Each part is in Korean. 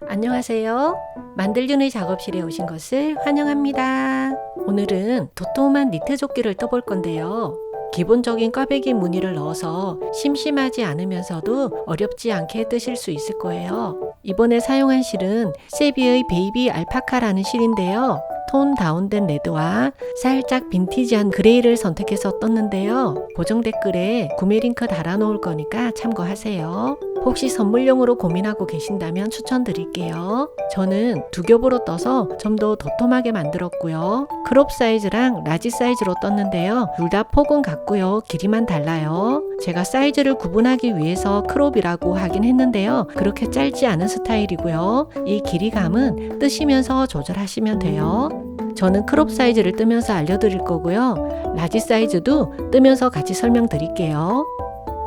안녕하세요. 만들윤의 작업실에 오신 것을 환영합니다. 오늘은 도톰한 니트 조끼를 떠볼 건데요. 기본적인 꽈배기 무늬를 넣어서 심심하지 않으면서도 어렵지 않게 뜨실 수 있을 거예요. 이번에 사용한 실은 세비의 베이비 알파카라는 실인데요. 톤 다운된 레드와 살짝 빈티지한 그레이를 선택해서 떴는데요. 고정 댓글에 구매 링크 달아놓을 거니까 참고하세요. 혹시 선물용으로 고민하고 계신다면 추천드릴게요. 저는 두 겹으로 떠서 좀 더 도톰하게 만들었고요. 크롭 사이즈랑 라지 사이즈로 떴는데요. 둘 다 폭은 같고요. 길이만 달라요. 제가 사이즈를 구분하기 위해서 크롭이라고 하긴 했는데요. 그렇게 짧지 않은 스타일이고요. 이 길이감은 뜨시면서 조절하시면 돼요. 저는 크롭 사이즈를 뜨면서 알려드릴 거고요. 라지 사이즈도 뜨면서 같이 설명드릴게요.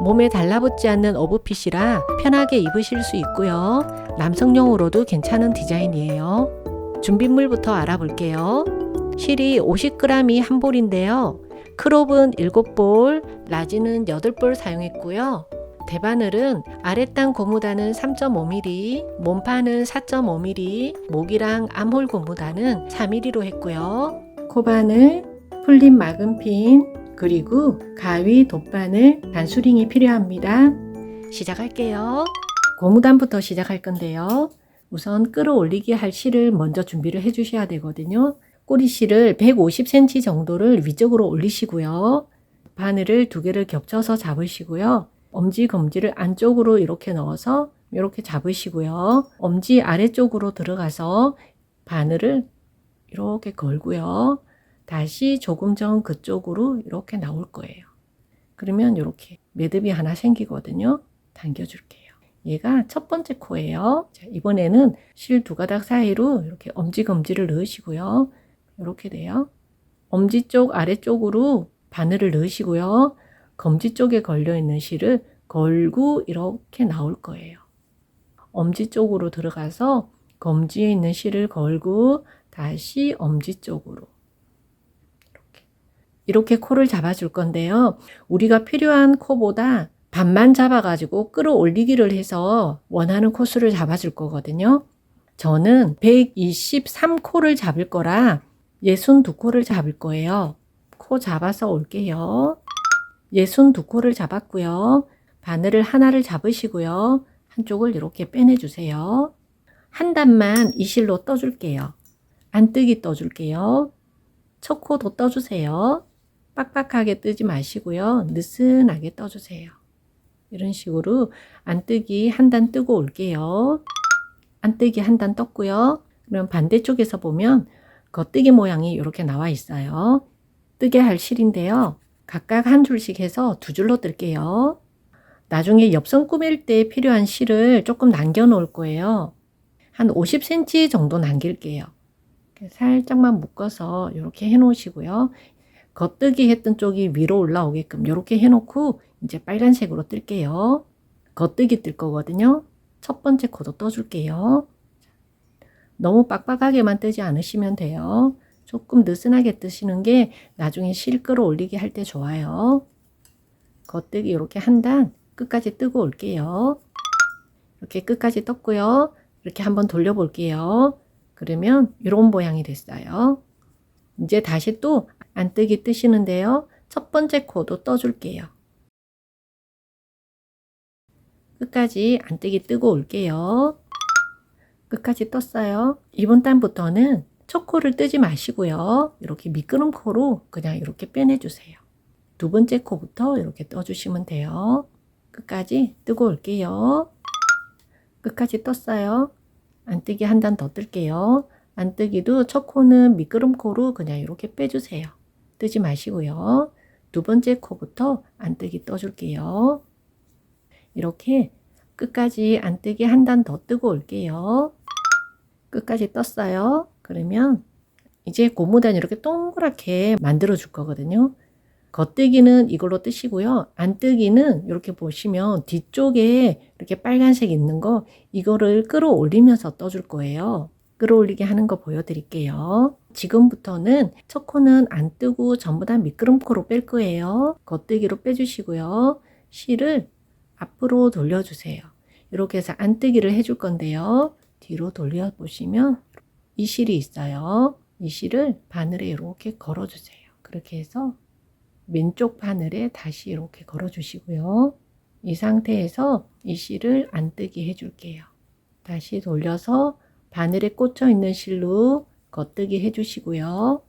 몸에 달라붙지 않는 오브핏이라 편하게 입으실 수 있고요. 남성용으로도 괜찮은 디자인이에요. 준비물부터 알아볼게요. 실이 50g이 한 볼인데요. 크롭은 7볼, 라지는 8볼 사용했고요. 대바늘은 아랫단 고무단은 3.5mm, 몸판은 4.5mm, 목이랑 암홀 고무단은 4mm로 했고요. 코바늘, 풀림 막음핀, 그리고 가위, 돗바늘, 반수링이 필요합니다. 시작할게요. 고무단부터 시작할 건데요. 우선 끌어올리기 할 실을 먼저 준비를 해 주셔야 되거든요. 꼬리실을 150cm 정도를 위쪽으로 올리시고요. 바늘을 두 개를 겹쳐서 잡으시고요. 엄지, 검지를 안쪽으로 이렇게 넣어서 이렇게 잡으시고요. 엄지 아래쪽으로 들어가서 바늘을 이렇게 걸고요. 다시 조금 전 그쪽으로 이렇게 나올 거예요. 그러면 이렇게 매듭이 하나 생기거든요. 당겨줄게요. 얘가 첫 번째 코예요. 자, 이번에는 실 두 가닥 사이로 이렇게 엄지, 검지를 넣으시고요. 이렇게 돼요. 엄지 쪽 아래쪽으로 바늘을 넣으시고요. 검지 쪽에 걸려있는 실을 걸고 이렇게 나올 거예요. 엄지 쪽으로 들어가서 검지에 있는 실을 걸고 다시 엄지 쪽으로 이렇게 코를 잡아줄 건데요. 우리가 필요한 코보다 반만 잡아가지고 끌어올리기를 해서 원하는 코수를 잡아줄 거거든요. 저는 123코를 잡을 거라 62코를 잡을 거예요. 코 잡아서 올게요. 62코를 잡았고요. 바늘을 하나를 잡으시고요. 한쪽을 이렇게 빼내주세요. 한 단만 이 실로 떠줄게요. 안뜨기 떠줄게요. 첫 코도 떠주세요. 빡빡하게 뜨지 마시고요. 느슨하게 떠주세요. 이런 식으로 안뜨기 한 단 뜨고 올게요. 안뜨기 한 단 떴고요. 그럼 반대쪽에서 보면 겉뜨기 모양이 이렇게 나와 있어요. 뜨게 할 실인데요. 각각 한 줄씩 해서 두 줄로 뜰게요. 나중에 엽선 꾸밀 때 필요한 실을 조금 남겨 놓을 거예요. 한 50cm 정도 남길게요. 살짝만 묶어서 이렇게 해 놓으시고요. 겉뜨기 했던 쪽이 위로 올라오게끔 이렇게 해 놓고 이제 빨간색으로 뜰게요. 겉뜨기 뜰 거거든요. 첫 번째 코도 떠줄게요. 너무 빡빡하게만 뜨지 않으시면 돼요. 조금 느슨하게 뜨시는 게 나중에 실 끌어올리기 할 때 좋아요. 겉뜨기 이렇게 한 단 끝까지 뜨고 올게요. 이렇게 끝까지 떴고요. 이렇게 한번 돌려볼게요. 그러면 이런 모양이 됐어요. 이제 다시 또 안뜨기 뜨시는데요. 첫 번째 코도 떠줄게요. 끝까지 안뜨기 뜨고 올게요. 끝까지 떴어요. 이번 단부터는 첫 코를 뜨지 마시고요. 이렇게 미끄럼 코로 그냥 이렇게 빼내주세요. 두 번째 코부터 이렇게 떠주시면 돼요. 끝까지 뜨고 올게요. 끝까지 떴어요. 안뜨기 한 단 더 뜰게요. 안뜨기도 첫 코는 미끄럼 코로 그냥 이렇게 빼주세요. 뜨지 마시고요. 두 번째 코부터 안뜨기 떠줄게요. 이렇게 끝까지 안뜨기 한 단 더 뜨고 올게요. 끝까지 떴어요. 그러면 이제 고무단 이렇게 동그랗게 만들어 줄 거거든요. 겉뜨기는 이걸로 뜨시고요. 안뜨기는 이렇게 보시면 뒤쪽에 이렇게 빨간색 있는 거 이거를 끌어올리면서 떠줄 거예요. 끌어올리게 하는 거 보여드릴게요. 지금부터는 첫 코는 안 뜨고 전부 다 미끄럼코로 뺄 거예요. 겉뜨기로 빼주시고요. 실을 앞으로 돌려주세요. 이렇게 해서 안뜨기를 해줄 건데요. 뒤로 돌려보시면 이 실이 있어요. 이 실을 바늘에 이렇게 걸어주세요. 그렇게 해서 왼쪽 바늘에 다시 이렇게 걸어주시고요. 이 상태에서 이 실을 안 뜨게 해줄게요. 다시 돌려서 바늘에 꽂혀 있는 실로 겉뜨기 해주시고요.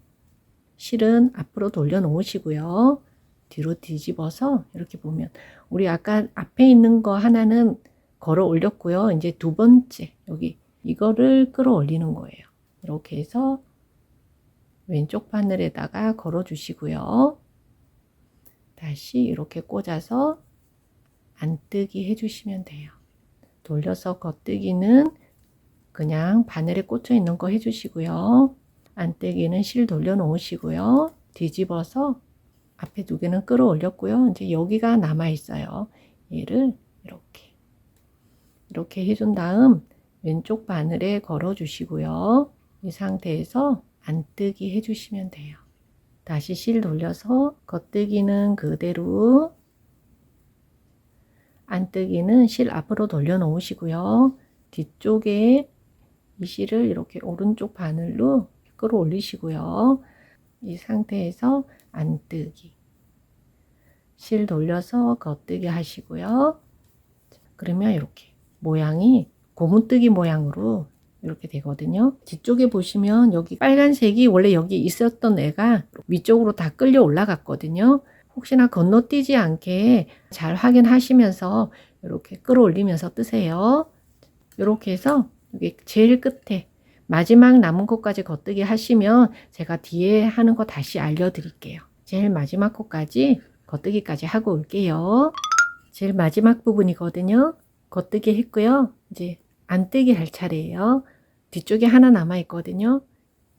실은 앞으로 돌려 놓으시고요. 뒤로 뒤집어서 이렇게 보면 우리 아까 앞에 있는 거 하나는 걸어 올렸고요. 이제 두 번째 여기 이거를 끌어올리는 거예요. 이렇게 해서 왼쪽 바늘에다가 걸어 주시고요. 다시 이렇게 꽂아서 안뜨기 해주시면 돼요. 돌려서 겉뜨기는 그냥 바늘에 꽂혀 있는 거 해주시고요. 안뜨기는 실 돌려 놓으시고요. 뒤집어서 앞에 두 개는 끌어올렸고요. 이제 여기가 남아 있어요. 얘를 이렇게 해준 다음 왼쪽 바늘에 걸어 주시고요. 이 상태에서 안뜨기 해주시면 돼요. 다시 실 돌려서 겉뜨기는 그대로, 안뜨기는 실 앞으로 돌려 놓으시고요. 뒤쪽에 이 실을 이렇게 오른쪽 바늘로 끌어올리시고요. 이 상태에서 안뜨기, 실 돌려서 겉뜨기 하시고요. 그러면 이렇게 모양이 고무뜨기 모양으로 이렇게 되거든요. 뒤쪽에 보시면 여기 빨간색이 원래 여기 있었던 애가 위쪽으로 다 끌려 올라갔거든요. 혹시나 건너뛰지 않게 잘 확인하시면서 이렇게 끌어올리면서 뜨세요. 이렇게 해서 여기 제일 끝에 마지막 남은 코까지 겉뜨기 하시면 제가 뒤에 하는 거 다시 알려드릴게요. 제일 마지막 코까지 겉뜨기까지 하고 올게요. 제일 마지막 부분이거든요. 겉뜨기 했고요. 이제 안뜨기 할 차례예요. 뒤쪽에 하나 남아 있거든요.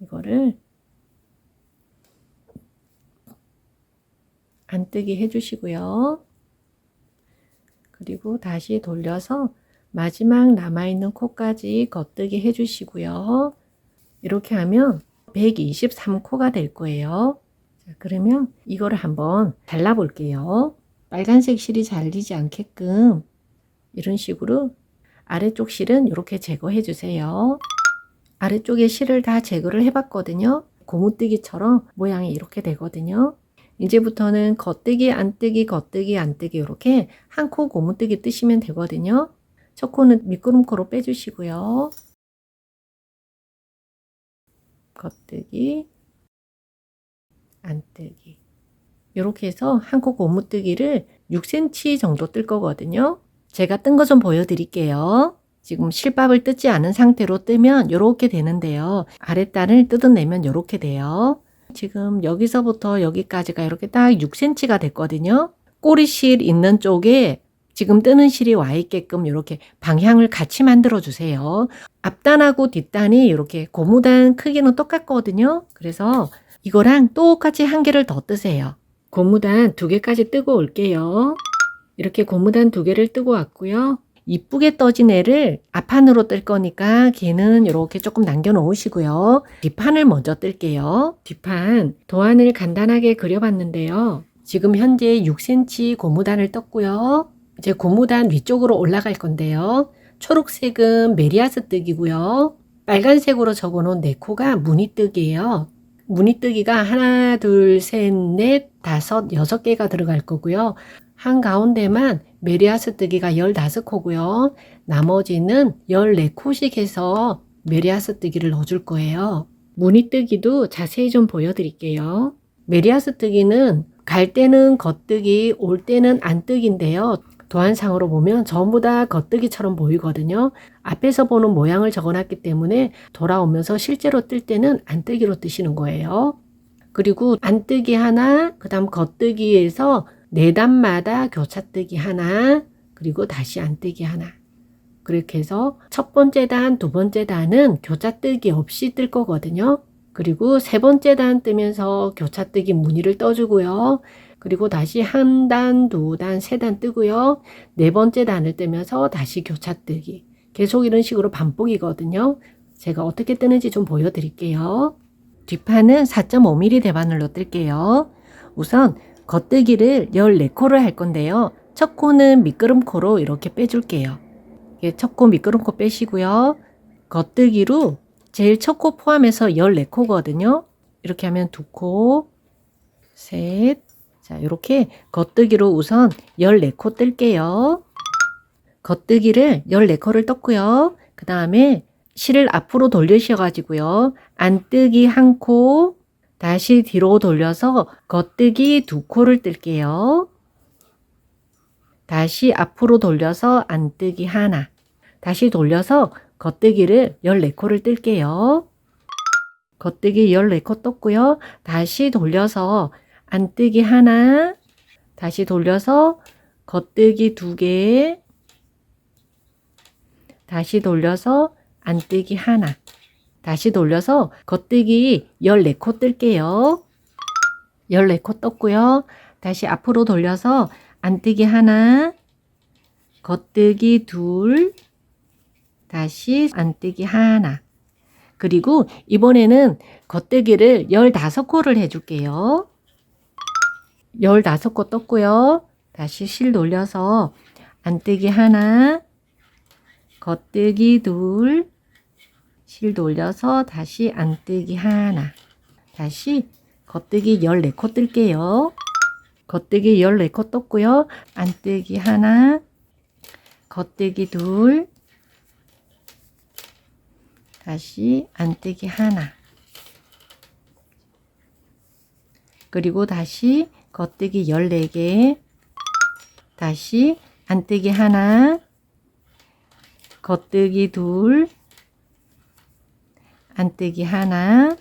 이거를 안뜨기 해주시고요. 그리고 다시 돌려서 마지막 남아있는 코까지 겉뜨기 해주시고요. 이렇게 하면 123코가 될 거예요. 자, 그러면 이거를 한번 잘라 볼게요. 빨간색 실이 잘리지 않게끔 이런 식으로 아래쪽 실은 이렇게 제거해 주세요. 아래쪽에 실을 다 제거를 해봤거든요. 고무뜨기처럼 모양이 이렇게 되거든요. 이제부터는 겉뜨기, 안뜨기, 겉뜨기, 안뜨기 이렇게 한 코 고무뜨기 뜨시면 되거든요. 첫 코는 미끄럼코로 빼주시고요. 겉뜨기, 안뜨기 이렇게 해서 한 코 고무뜨기를 6cm 정도 뜰 거거든요. 제가 뜬 거 좀 보여드릴게요. 지금 실밥을 뜯지 않은 상태로 뜨면 이렇게 되는데요. 아랫단을 뜯어내면 이렇게 돼요. 지금 여기서부터 여기까지가 이렇게 딱 6cm가 됐거든요. 꼬리실 있는 쪽에 지금 뜨는 실이 와 있게끔 이렇게 방향을 같이 만들어 주세요. 앞단하고 뒷단이 이렇게 고무단 크기는 똑같거든요. 그래서 이거랑 똑같이 한 개를 더 뜨세요. 고무단 2개까지 뜨고 올게요. 이렇게 고무단 2개를 뜨고 왔고요. 이쁘게 떠진 애를 앞판으로 뜰 거니까 걔는 이렇게 조금 남겨 놓으시고요. 뒷판을 먼저 뜰게요. 뒷판 도안을 간단하게 그려봤는데요. 지금 현재 6cm 고무단을 떴고요. 이제 고무단 위쪽으로 올라갈 건데요. 초록색은 메리아스 뜨기고요. 빨간색으로 적어놓은 4코가 무늬뜨기예요. 무늬뜨기가 하나, 둘, 셋, 넷, 다섯, 6개가 들어갈 거고요. 한가운데만 메리아스 뜨기가 15코고요. 나머지는 14코씩 해서 메리아스 뜨기를 넣어줄 거예요. 무늬뜨기도 자세히 좀 보여드릴게요. 메리아스 뜨기는 갈 때는 겉뜨기, 올 때는 안뜨기인데요. 도안상으로 보면 전부 다 겉뜨기처럼 보이거든요. 앞에서 보는 모양을 적어놨기 때문에 돌아오면서 실제로 뜰 때는 안뜨기로 뜨시는 거예요. 그리고 안뜨기 하나, 그 다음 겉뜨기에서 4단마다 교차뜨기 하나, 그리고 다시 안뜨기 하나. 그렇게 해서 첫 번째 단, 두 번째 단은 교차뜨기 없이 뜰 거거든요. 그리고 세 번째 단 뜨면서 교차뜨기 무늬를 떠주고요. 그리고 다시 한 단, 두 단, 세 단 뜨고요. 네 번째 단을 뜨면서 다시 교차뜨기. 계속 이런 식으로 반복이거든요. 제가 어떻게 뜨는지 좀 보여드릴게요. 뒷판은 4.5mm 대바늘로 뜰게요. 우선 겉뜨기를 14코를 할 건데요. 첫 코는 미끄럼코로 이렇게 빼줄게요. 첫 코 미끄럼코 빼시고요. 겉뜨기로 제일 첫 코 포함해서 14코거든요. 이렇게 하면 2코, 셋. 자, 이렇게 겉뜨기로 우선 14코 뜰게요. 겉뜨기를 14코를 떴고요. 그 다음에 실을 앞으로 돌리셔가지고요. 안뜨기 1코, 다시 뒤로 돌려서 겉뜨기 2코를 뜰게요. 다시 앞으로 돌려서 안뜨기 하나, 다시 돌려서 겉뜨기를 14코를 뜰게요. 겉뜨기 14코 떴고요. 다시 돌려서 안뜨기 하나, 다시 돌려서 겉뜨기 2개, 다시 돌려서 안뜨기 하나, 다시 돌려서 겉뜨기 14코 뜰게요. 14코 떴고요. 다시 앞으로 돌려서 안뜨기 하나, 겉뜨기 2, 다시 안뜨기 하나. 그리고 이번에는 겉뜨기를 15코를 해줄게요. 15코 떴고요. 다시 실 돌려서 안뜨기 하나, 겉뜨기 2, 실 돌려서 다시 안뜨기 하나, 다시 겉뜨기 14코 뜰게요. 겉뜨기 14코 떴고요. 안뜨기 하나, 겉뜨기 2, 다시 안뜨기 하나, 그리고 다시 겉뜨기 14개, 다시 안뜨기 하나, 겉뜨기 2, 안뜨기 하나.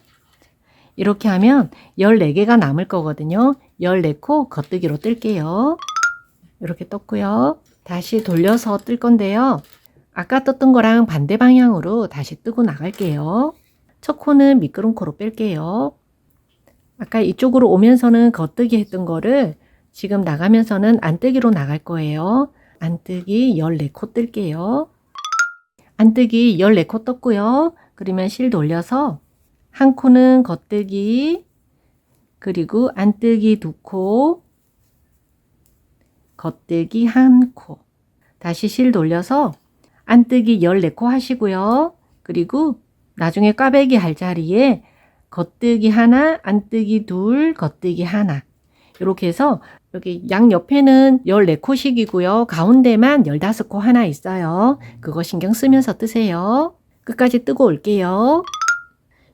이렇게 하면 14개가 남을 거거든요. 14코 겉뜨기로 뜰게요. 이렇게 떴고요. 다시 돌려서 뜰 건데요. 아까 떴던 거랑 반대 방향으로 다시 뜨고 나갈게요. 첫 코는 미끄럼 코로 뺄게요. 아까 이쪽으로 오면서는 겉뜨기 했던 거를 지금 나가면서는 안뜨기로 나갈 거예요. 안뜨기 14코 뜰게요. 안뜨기 14코 떴고요. 그러면 실 돌려서 한 코는 겉뜨기, 그리고 안뜨기 2코, 겉뜨기 1코, 다시 실 돌려서 안뜨기 14코 하시고요. 그리고 나중에 꽈배기 할 자리에 겉뜨기 하나, 안뜨기 2, 겉뜨기 하나. 이렇게 해서 여기 양옆에는 14코씩이고요. 가운데만 15코 하나 있어요. 그거 신경 쓰면서 뜨세요. 끝까지 뜨고 올게요.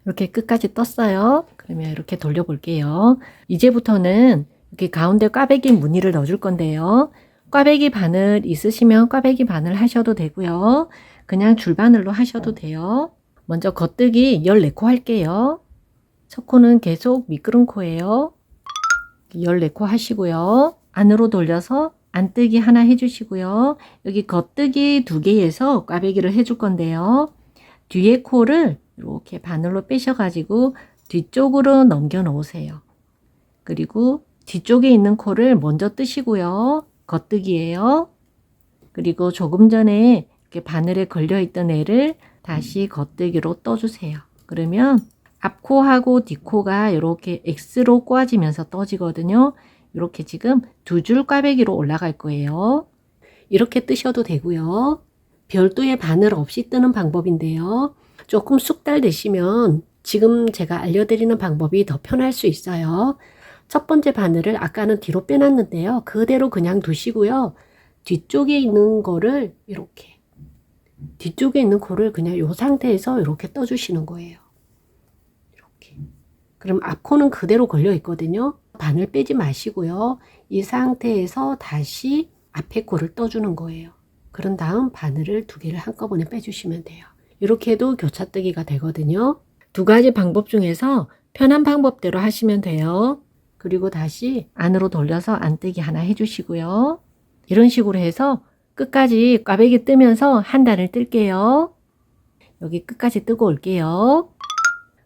이렇게 끝까지 떴어요. 그러면 이렇게 돌려볼게요. 이제부터는 이렇게 가운데 꽈배기 무늬를 넣어줄 건데요. 꽈배기 바늘 있으시면 꽈배기 바늘 하셔도 되고요. 그냥 줄바늘로 하셔도 돼요. 먼저 겉뜨기 14코 할게요. 첫 코는 계속 미끄럼 코예요. 14코 하시고요. 안으로 돌려서 안뜨기 하나 해주시고요. 여기 겉뜨기 2개에서 꽈배기를 해줄 건데요. 뒤에 코를 이렇게 바늘로 빼셔가지고 뒤쪽으로 넘겨 놓으세요. 그리고 뒤쪽에 있는 코를 먼저 뜨시고요. 겉뜨기예요. 그리고 조금 전에 이렇게 바늘에 걸려 있던 애를 다시 겉뜨기로 떠주세요. 그러면 앞코하고 뒷코가 이렇게 X로 꼬아지면서 떠지거든요. 이렇게 지금 2줄 꽈배기로 올라갈 거예요. 이렇게 뜨셔도 되고요. 별도의 바늘 없이 뜨는 방법인데요. 조금 숙달되시면 지금 제가 알려드리는 방법이 더 편할 수 있어요. 첫 번째 바늘을 아까는 뒤로 빼놨는데요. 그대로 그냥 두시고요. 뒤쪽에 있는 거를 이렇게, 뒤쪽에 있는 코를 그냥 이 상태에서 이렇게 떠주시는 거예요. 이렇게. 그럼 앞코는 그대로 걸려 있거든요. 바늘 빼지 마시고요. 이 상태에서 다시 앞에 코를 떠주는 거예요. 그런 다음 바늘을 2개를 한꺼번에 빼주시면 돼요. 이렇게 해도 교차뜨기가 되거든요. 2가지 방법 중에서 편한 방법대로 하시면 돼요. 그리고 다시 안으로 돌려서 안뜨기 하나 해주시고요. 이런 식으로 해서 끝까지 꽈배기 뜨면서 한 단을 뜰게요. 여기 끝까지 뜨고 올게요.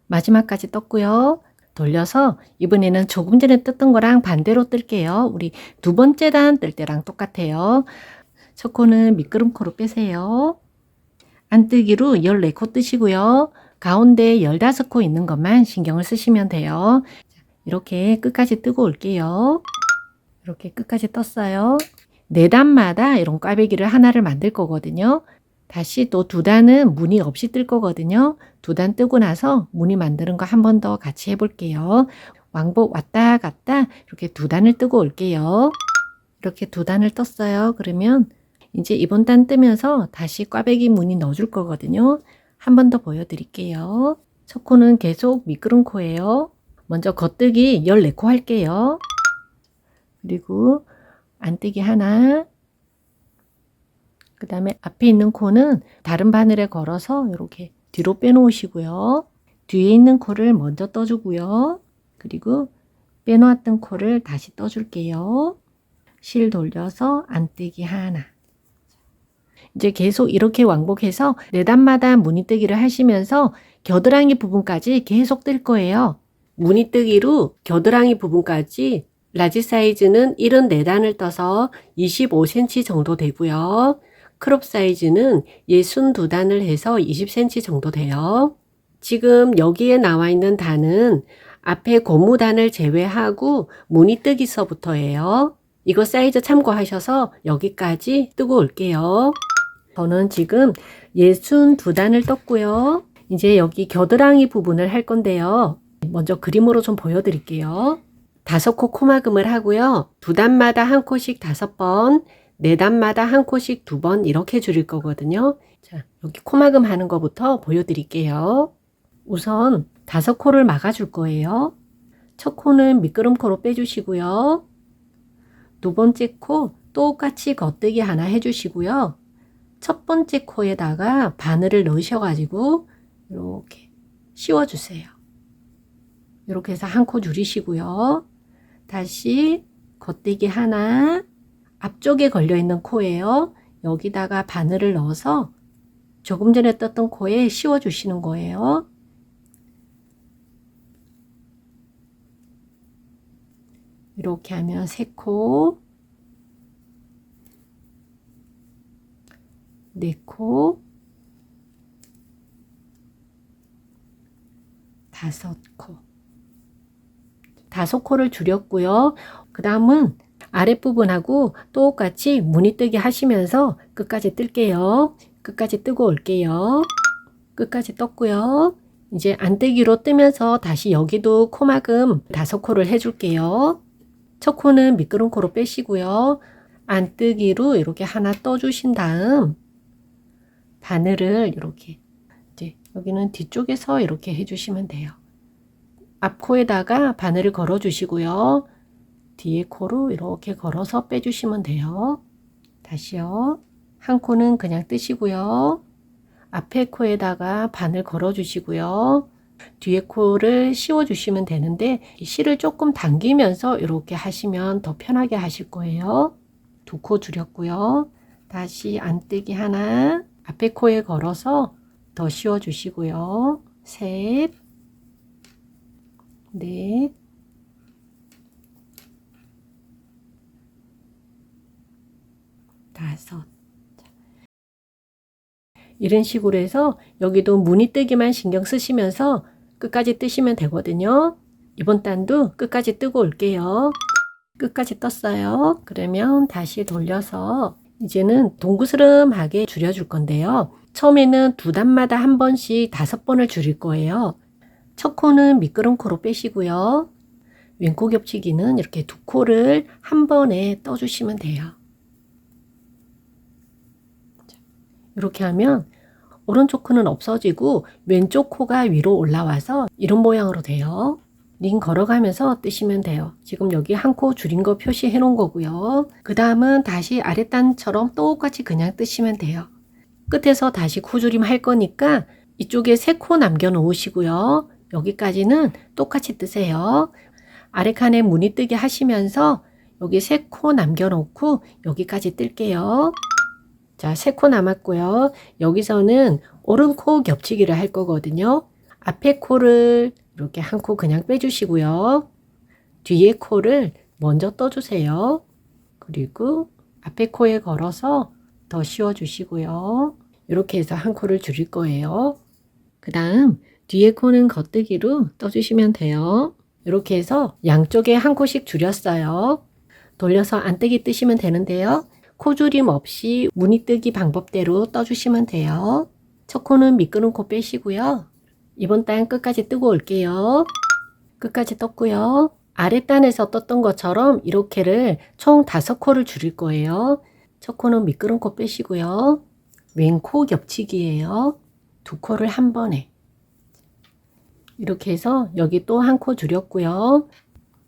마지막까지 떴고요. 돌려서 이번에는 조금 전에 떴던 거랑 반대로 뜰게요. 우리 2번째 단 뜰 때랑 똑같아요. 첫 코는 미끄럼 코로 빼세요. 안뜨기로 14코 뜨시고요. 가운데 15코 있는 것만 신경을 쓰시면 돼요. 이렇게 끝까지 뜨고 올게요. 이렇게 끝까지 떴어요. 4단마다 이런 꽈배기를 하나를 만들 거거든요. 다시 또 두 단은 무늬 없이 뜰 거거든요. 두 단 뜨고 나서 무늬 만드는 거 한 번 더 같이 해볼게요. 왕복 왔다 갔다 이렇게 두 단을 뜨고 올게요. 이렇게 두 단을 떴어요. 그러면 이제 이번 단 뜨면서 다시 꽈배기 무늬 넣어줄 거거든요. 한 번 더 보여드릴게요. 첫 코는 계속 미끄럼 코예요. 먼저 겉뜨기 14코 할게요. 그리고 안뜨기 하나, 그 다음에 앞에 있는 코는 다른 바늘에 걸어서 이렇게 뒤로 빼놓으시고요. 뒤에 있는 코를 먼저 떠주고요. 그리고 빼놓았던 코를 다시 떠줄게요. 실 돌려서 안뜨기 하나. 이제 계속 이렇게 왕복해서 4단마다 무늬뜨기를 하시면서 겨드랑이 부분까지 계속 뜰 거예요. 무늬뜨기로 겨드랑이 부분까지 라지 사이즈는 74단을 떠서 25cm 정도 되고요. 크롭 사이즈는 62단을 해서 20cm 정도 돼요. 지금 여기에 나와 있는 단은 앞에 고무단을 제외하고 무늬뜨기서부터예요. 이거 사이즈 참고하셔서 여기까지 뜨고 올게요. 저는 지금 62단을 떴고요. 이제 여기 겨드랑이 부분을 할 건데요. 먼저 그림으로 좀 보여드릴게요. 5코 코막음을 하고요. 2단마다 한 코씩 5번, 4단마다 한 코씩 2번 이렇게 줄일 거거든요. 자, 여기 코막음 하는 거부터 보여드릴게요. 우선 5코를 막아줄 거예요. 첫 코는 미끄럼코로 빼주시고요. 두 번째 코 똑같이 겉뜨기 하나 해주시고요. 첫 번째 코에다가 바늘을 넣으셔가지고 이렇게 씌워주세요. 이렇게 해서 한 코 줄이시고요. 다시 겉뜨기 하나, 앞쪽에 걸려있는 코예요. 여기다가 바늘을 넣어서 조금 전에 떴던 코에 씌워주시는 거예요. 이렇게 하면 3코, 4코, 5코. 5코를 줄였고요. 그 다음은 아랫부분하고 똑같이 무늬뜨기 하시면서 끝까지 뜰게요. 끝까지 뜨고 올게요. 끝까지 떴고요. 이제 안뜨기로 뜨면서 다시 여기도 코막음 5코를 해줄게요. 첫 코는 미끄럼코로 빼시고요. 안뜨기로 이렇게 하나 떠주신 다음 바늘을 이렇게 이제 여기는 뒤쪽에서 이렇게 해주시면 돼요. 앞코에다가 바늘을 걸어 주시고요. 뒤에 코로 이렇게 걸어서 빼주시면 돼요. 다시요. 한 코는 그냥 뜨시고요. 앞에 코에다가 바늘 걸어 주시고요. 뒤에 코를 씌워 주시면 되는데 실을 조금 당기면서 이렇게 하시면 더 편하게 하실 거예요. 2코 줄였고요. 다시 안뜨기 하나, 앞에 코에 걸어서 더 씌워 주시고요. 셋, 넷, 다섯. 이런 식으로 해서 여기도 무늬뜨기만 신경 쓰시면서 끝까지 뜨시면 되거든요. 이번 단도 끝까지 뜨고 올게요. 끝까지 떴어요. 그러면 다시 돌려서 이제는 동그스름하게 줄여줄 건데요. 처음에는 2단마다 한 번씩 5번을 줄일 거예요. 첫 코는 미끄럼코로 빼시고요. 왼코 겹치기는 이렇게 2코를 한 번에 떠주시면 돼요. 이렇게 하면 오른쪽 코는 없어지고 왼쪽 코가 위로 올라와서 이런 모양으로 돼요. 링 걸어가면서 뜨시면 돼요. 지금 여기 한 코 줄인 거 표시해 놓은 거고요. 그 다음은 다시 아랫단처럼 똑같이 그냥 뜨시면 돼요. 끝에서 다시 코줄임 할 거니까 이쪽에 3코 남겨 놓으시고요. 여기까지는 똑같이 뜨세요. 아래칸에 무늬뜨기 하시면서 여기 3코 남겨 놓고 여기까지 뜰게요. 자, 3코 남았고요. 여기서는 오른코 겹치기를 할 거거든요. 앞에 코를 이렇게 한 코 그냥 빼주시고요. 뒤에 코를 먼저 떠주세요. 그리고 앞에 코에 걸어서 더 씌워주시고요. 이렇게 해서 한 코를 줄일 거예요. 그 다음 뒤에 코는 겉뜨기로 떠주시면 돼요. 이렇게 해서 양쪽에 한 코씩 줄였어요. 돌려서 안뜨기 뜨시면 되는데요. 코줄임 없이 무늬뜨기 방법대로 떠주시면 돼요. 첫 코는 미끄럼 코 빼시고요. 이번 단 끝까지 뜨고 올게요. 끝까지 떴고요. 아랫단에서 떴던 것처럼 이렇게를 총 5코를 줄일 거예요. 첫 코는 미끄럼 코 빼시고요. 왼 코 겹치기예요. 2코를 한 번에 이렇게 해서 여기 또 한 코 줄였고요.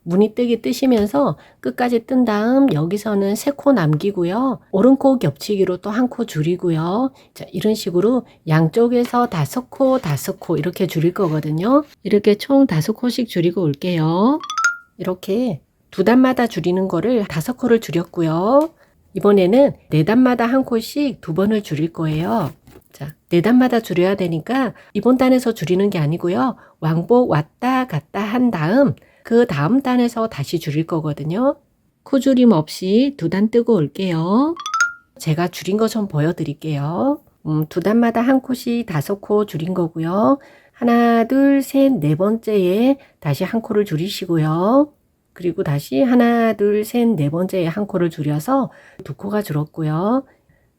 무늬뜨기 뜨시면서 끝까지 뜬 다음 여기서는 3코 남기고요. 오른코 겹치기로 또 한 코 줄이고요. 자, 이런 식으로 양쪽에서 5코, 5코 이렇게 줄일 거거든요. 이렇게 총 5코씩 줄이고 올게요. 이렇게 2단마다 줄이는 거를 5코를 줄였고요. 이번에는 4단마다 한 코씩 2번을 줄일 거예요. 자, 4단마다 줄여야 되니까 이번 단에서 줄이는 게 아니고요. 왕복 왔다 갔다 한 다음 그 다음 단에서 다시 줄일 거거든요. 코줄임 없이 2단 뜨고 올게요. 제가 줄인 거 좀 보여드릴게요. 2단마다 한 코씩 5코 줄인 거고요. 하나, 둘, 셋, 4번째에 다시 한 코를 줄이시고요. 그리고 다시 하나, 둘, 셋, 4번째에 한 코를 줄여서 2코가 줄었고요.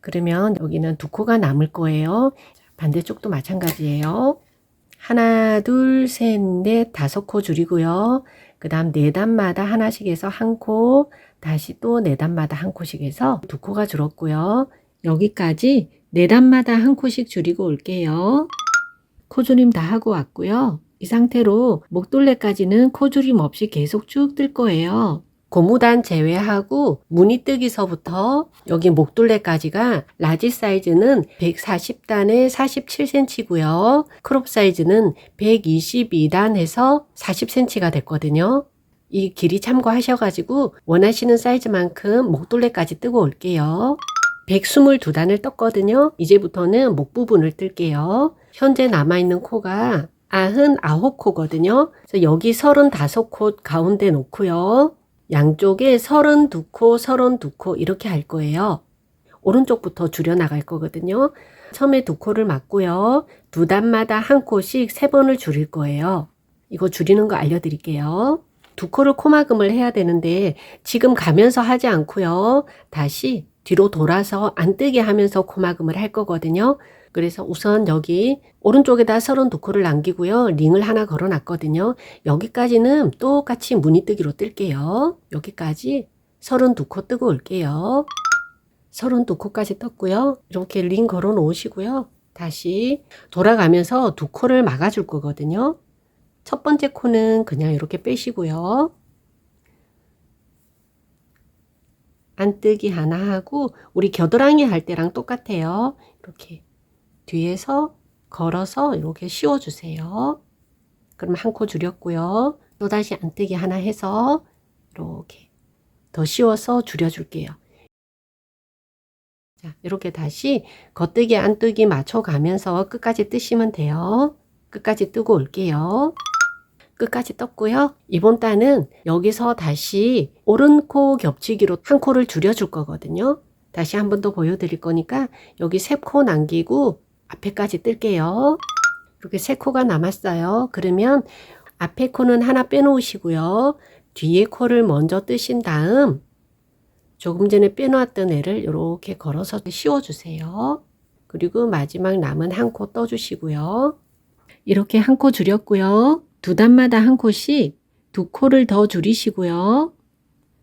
그러면 여기는 2코가 남을 거예요. 반대쪽도 마찬가지예요. 하나, 둘, 셋, 넷, 5코 줄이고요. 그 다음 4단마다 하나씩 해서 한 코, 다시 또 4단마다 한 코씩 해서 2코가 줄었고요. 여기까지 4단마다 한 코씩 줄이고 올게요. 코줄임 다 하고 왔고요. 이 상태로 목둘레까지는 코줄임 없이 계속 쭉 뜰 거예요. 고무단 제외하고 무늬뜨기서부터 여기 목둘레까지가 라지 사이즈는 140단에 47cm고요. 크롭 사이즈는 122단에서 40cm가 됐거든요. 이 길이 참고하셔가지고 원하시는 사이즈만큼 목둘레까지 뜨고 올게요. 122단을 떴거든요. 이제부터는 목 부분을 뜰게요. 현재 남아있는 코가 99코거든요. 그래서 여기 35코 가운데 놓고요. 양쪽에 32코, 32코 이렇게 할 거예요. 오른쪽부터 줄여 나갈 거거든요. 처음에 2코를 맞고요. 2단마다 한 코씩 3번을 줄일 거예요. 이거 줄이는 거 알려드릴게요. 2코를 코막음을 해야 되는데 지금 가면서 하지 않고요. 다시 뒤로 돌아서 안 뜨게 하면서 코막음을 할 거거든요. 그래서 우선 여기 오른쪽에다 32코를 남기고요. 링을 하나 걸어 놨거든요. 여기까지는 똑같이 무늬뜨기로 뜰게요. 여기까지 32코 뜨고 올게요. 32코까지 떴고요. 이렇게 링 걸어 놓으시고요. 다시 돌아가면서 2코를 막아 줄 거거든요. 첫 번째 코는 그냥 이렇게 빼시고요. 안뜨기 하나 하고 우리 겨드랑이 할 때랑 똑같아요. 이렇게 뒤에서 걸어서 이렇게 씌워 주세요. 그럼 한 코 줄였고요. 또다시 안뜨기 하나 해서 이렇게 더 씌워서 줄여 줄게요. 자, 이렇게 다시 겉뜨기 안뜨기 맞춰 가면서 끝까지 뜨시면 돼요. 끝까지 뜨고 올게요. 끝까지 떴고요. 이번 단은 여기서 다시 오른코 겹치기로 한 코를 줄여 줄 거거든요. 다시 한 번 더 보여드릴 거니까 여기 3코 남기고 앞에까지 뜰게요. 이렇게 3코가 남았어요. 그러면 앞에 코는 하나 빼놓으시고요. 뒤에 코를 먼저 뜨신 다음 조금 전에 빼놓았던 애를 이렇게 걸어서 씌워주세요. 그리고 마지막 남은 한 코 떠주시고요. 이렇게 한 코 줄였고요. 2단마다 한 코씩 2코를 더 줄이시고요.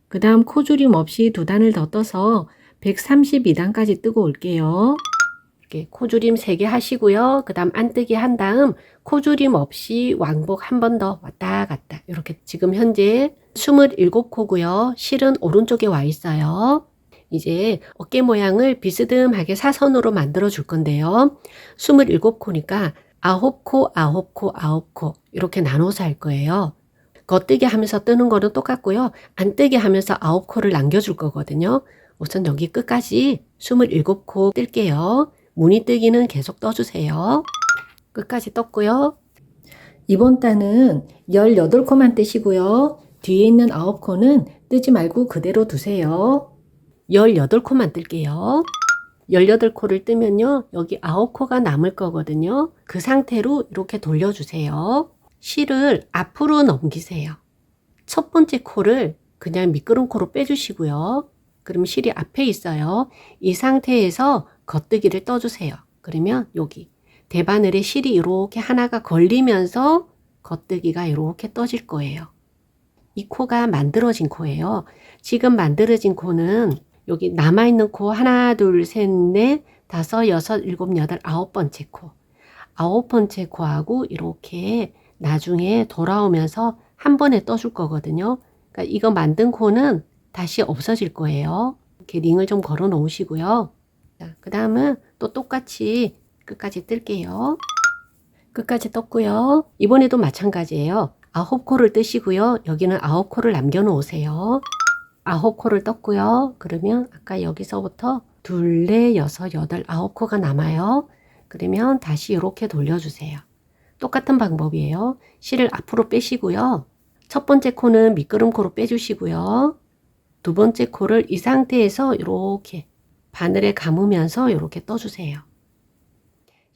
그 다음 코줄임 없이 2단을 더 떠서 132단까지 뜨고 올게요. 이렇게 코줄임 3개 하시고요. 그 다음 안뜨기 한 다음 코줄임 없이 왕복 한 번 더 왔다 갔다. 이렇게 지금 현재 27코고요. 실은 오른쪽에 와 있어요. 이제 어깨 모양을 비스듬하게 사선으로 만들어 줄 건데요. 27코니까 9코, 9코, 9코 이렇게 나눠서 할 거예요. 겉뜨기 하면서 뜨는 거는 똑같고요. 안뜨기 하면서 9코를 남겨줄 거거든요. 우선 여기 끝까지 27코 뜰게요. 무늬뜨기는 계속 떠주세요. 끝까지 떴고요. 이번 단은 18코만 뜨시고요. 뒤에 있는 9코는 뜨지 말고 그대로 두세요. 18코만 뜰게요. 18코를 뜨면요. 여기 9코가 남을 거거든요. 그 상태로 이렇게 돌려주세요. 실을 앞으로 넘기세요. 첫 번째 코를 그냥 미끄럼 코로 빼주시고요. 그럼 실이 앞에 있어요. 이 상태에서 겉뜨기를 떠주세요. 그러면 여기 대바늘에 실이 이렇게 하나가 걸리면서 겉뜨기가 이렇게 떠질 거예요. 이 코가 만들어진 코예요. 지금 만들어진 코는 여기 남아있는 코 하나, 둘, 셋, 넷, 다섯, 여섯, 일곱, 여덟, 아홉 번째 코. 아홉 번째 코하고 이렇게 나중에 돌아오면서 한 번에 떠줄 거거든요. 그러니까 이거 만든 코는 다시 없어질 거예요. 이렇게 링을 좀 걸어 놓으시고요. 그 다음은 또 똑같이 끝까지 뜰게요. 끝까지 떴고요. 이번에도 마찬가지예요. 아홉 코를 뜨시고요. 여기는 아홉 코를 남겨 놓으세요. 아홉 코를 떴고요. 그러면 아까 여기서부터 둘, 넷, 여섯, 여덟, 아홉 코가 남아요. 그러면 다시 이렇게 돌려주세요. 똑같은 방법이에요. 실을 앞으로 빼시고요. 첫 번째 코는 미끄럼코로 빼주시고요. 두 번째 코를 이 상태에서 이렇게 바늘에 감으면서 이렇게 떠주세요.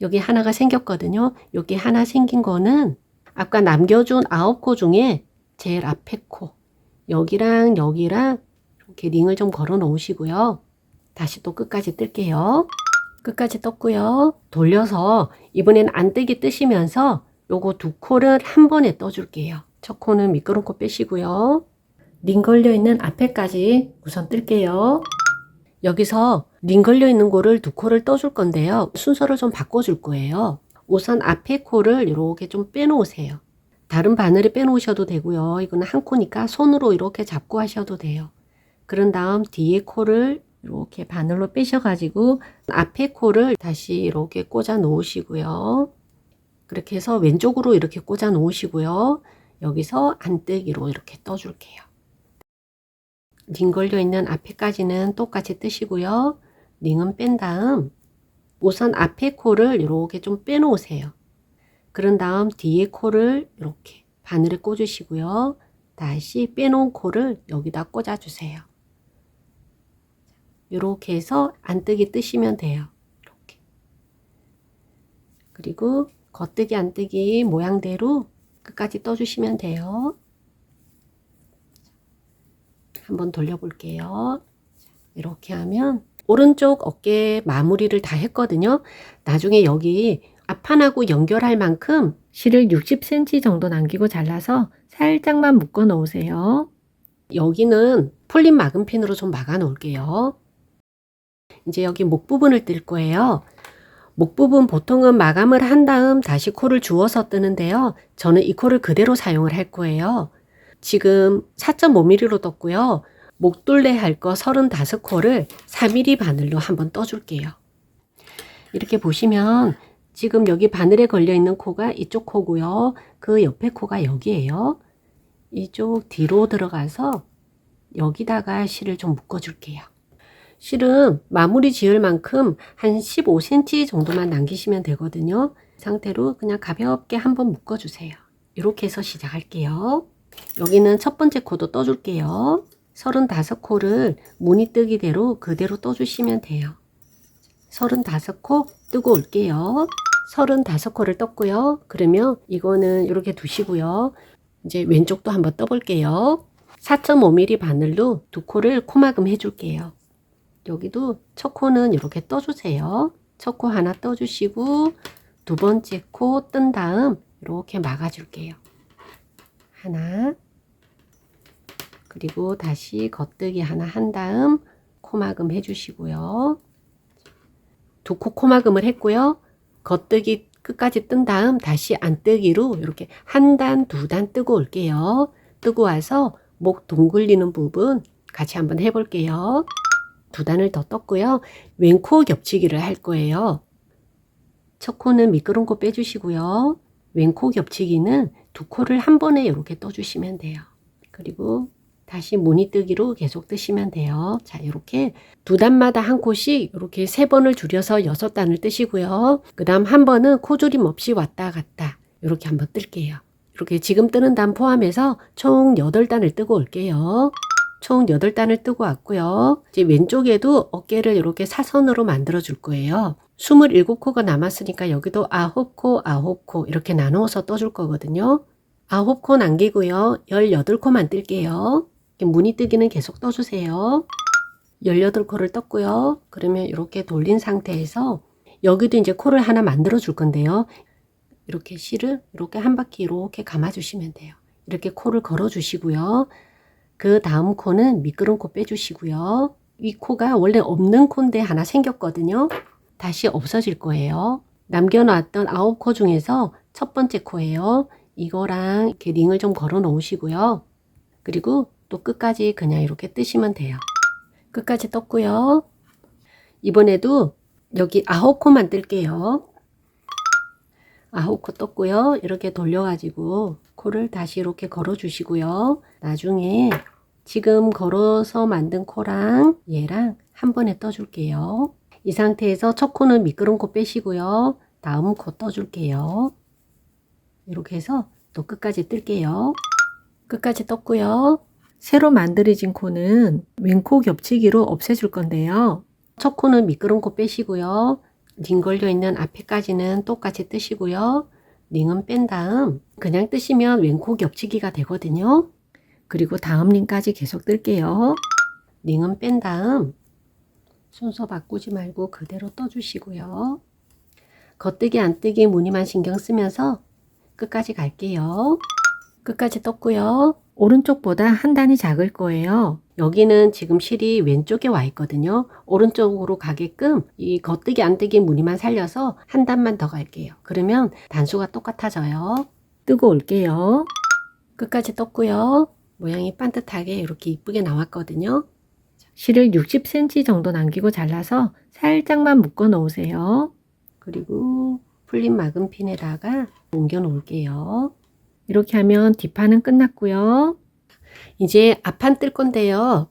여기 하나가 생겼거든요. 여기 하나 생긴 거는 아까 남겨준 9코 중에 제일 앞에 코, 여기랑 여기랑 이렇게 링을 좀 걸어 놓으시고요. 다시 또 끝까지 뜰게요. 끝까지 떴고요. 돌려서 이번엔 안뜨기 뜨시면서 요거 두 코를 한 번에 떠줄게요. 첫 코는 미끄럼코 빼시고요. 링 걸려 있는 앞에까지 우선 뜰게요. 여기서 링 걸려 있는 코를 두 코를 떠줄 건데요. 순서를 좀 바꿔줄 거예요. 우선 앞에 코를 이렇게 좀 빼놓으세요. 다른 바늘에 빼놓으셔도 되고요. 이거는 한 코니까 손으로 이렇게 잡고 하셔도 돼요. 그런 다음 뒤에 코를 이렇게 바늘로 빼셔가지고 앞에 코를 다시 이렇게 꽂아 놓으시고요. 그렇게 해서 왼쪽으로 이렇게 꽂아 놓으시고요. 여기서 안뜨기로 이렇게 떠줄게요. 링 걸려 있는 앞에까지는 똑같이 뜨시고요. 링은 뺀 다음 우선 앞에 코를 이렇게 좀 빼놓으세요. 그런 다음 뒤에 코를 이렇게 바늘에 꽂으시고요. 다시 빼놓은 코를 여기다 꽂아주세요. 이렇게 해서 안뜨기 뜨시면 돼요. 이렇게. 그리고 겉뜨기 안뜨기 모양대로 끝까지 떠주시면 돼요. 한번 돌려볼게요. 이렇게 하면 오른쪽 어깨 마무리를 다 했거든요. 나중에 여기 앞판하고 연결할 만큼 실을 60cm 정도 남기고 잘라서 살짝만 묶어 놓으세요. 여기는 풀림 마금핀으로 좀 막아 놓을게요. 이제 여기 목 부분을 뜰 거예요. 목 부분 보통은 마감을 한 다음 다시 코를 주워서 뜨는데요. 저는 이 코를 그대로 사용을 할 거예요. 지금 4.5mm로 떴고요. 목둘레 할 거 35코를 4mm 바늘로 한번 떠줄게요. 이렇게 보시면 지금 여기 바늘에 걸려 있는 코가 이쪽 코고요. 그 옆에 코가 여기에요. 이쪽 뒤로 들어가서 여기다가 실을 좀 묶어 줄게요. 실은 마무리 지을 만큼 한 15cm 정도만 남기시면 되거든요. 이 상태로 그냥 가볍게 한번 묶어 주세요. 이렇게 해서 시작할게요. 여기는 첫 번째 코도 떠줄게요. 35코를 무늬뜨기대로 그대로 떠주시면 돼요. 35코 뜨고 올게요. 35코를 떴고요. 그러면 이거는 이렇게 두시고요. 이제 왼쪽도 한번 떠볼게요. 4.5mm 바늘로 두 코를 코막음 해줄게요. 여기도 첫 코는 이렇게 떠주세요. 첫 코 하나 떠주시고 두 번째 코 뜬 다음 이렇게 막아줄게요. 하나, 그리고 다시 겉뜨기 하나 한 다음 코막음 해주시고요. 두 코 코막음을 했고요. 겉뜨기 끝까지 뜬 다음 다시 안뜨기로 이렇게 한 단, 두 단 뜨고 올게요. 뜨고 와서 목 둥글리는 부분 같이 한번 해볼게요. 두 단을 더 떴고요. 왼코 겹치기를 할 거예요. 첫 코는 미끄럼코 빼주시고요. 왼코 겹치기는 두 코를 한 번에 이렇게 떠주시면 돼요. 그리고 다시 무늬뜨기로 계속 뜨시면 돼요. 자, 이렇게 두 단마다 한 코씩 이렇게 3번을 줄여서 6단을 뜨시고요. 그 다음 한 번은 코조림 없이 왔다 갔다 이렇게 한번 뜰게요. 이렇게 지금 뜨는 단 포함해서 총 8단을 뜨고 올게요. 총 8단을 뜨고 왔고요. 이제 왼쪽에도 어깨를 이렇게 사선으로 만들어 줄 거예요. 27코가 남았으니까 여기도 9코, 9코 이렇게 나누어서 떠줄 거거든요. 9코 남기고요. 18코만 뜰게요. 무늬뜨기는 계속 떠주세요. 18코를 떴고요. 그러면 이렇게 돌린 상태에서 여기도 이제 코를 하나 만들어 줄 건데요. 이렇게 실을 이렇게 한 바퀴 이렇게 감아 주시면 돼요. 이렇게 코를 걸어 주시고요. 그 다음 코는 미끄럼 코 빼주시고요. 이 코가 원래 없는 코인데 하나 생겼거든요. 다시 없어질 거예요. 남겨놨던 9코 중에서 첫 번째 코예요. 이거랑 이렇게 링을 좀 걸어 놓으시고요. 그리고 또 끝까지 그냥 이렇게 뜨시면 돼요. 끝까지 떴고요. 이번에도 여기 9코만 뜰게요. 9코 떴고요. 이렇게 돌려가지고 코를 다시 이렇게 걸어 주시고요. 나중에 지금 걸어서 만든 코랑 얘랑 한 번에 떠줄게요. 이 상태에서 첫 코는 미끄럼 코 빼시고요. 다음 코 떠줄게요. 이렇게 해서 또 끝까지 뜰게요. 끝까지 떴고요. 새로 만들어진 코는 왼코 겹치기로 없애줄 건데요. 첫 코는 미끄럼 코 빼시고요. 링 걸려 있는 앞에까지는 똑같이 뜨시고요. 링은 뺀 다음 그냥 뜨시면 왼코 겹치기가 되거든요. 그리고 다음 링까지 계속 뜰게요. 링은 뺀 다음 순서 바꾸지 말고 그대로 떠주시고요. 겉뜨기 안뜨기 무늬만 신경 쓰면서 끝까지 갈게요. 끝까지 떴고요. 오른쪽보다 한 단이 작을 거예요. 여기는 지금 실이 왼쪽에 와 있거든요. 오른쪽으로 가게끔 이 겉뜨기 안뜨기 무늬만 살려서 한 단만 더 갈게요. 그러면 단수가 똑같아져요. 뜨고 올게요. 끝까지 떴고요. 모양이 반듯하게 이렇게 이쁘게 나왔거든요. 실을 60cm 정도 남기고 잘라서 살짝만 묶어 놓으세요. 그리고 풀린 막은 핀에다가 옮겨 놓을게요. 이렇게 하면 뒷판은 끝났고요. 이제 앞판 뜰 건데요.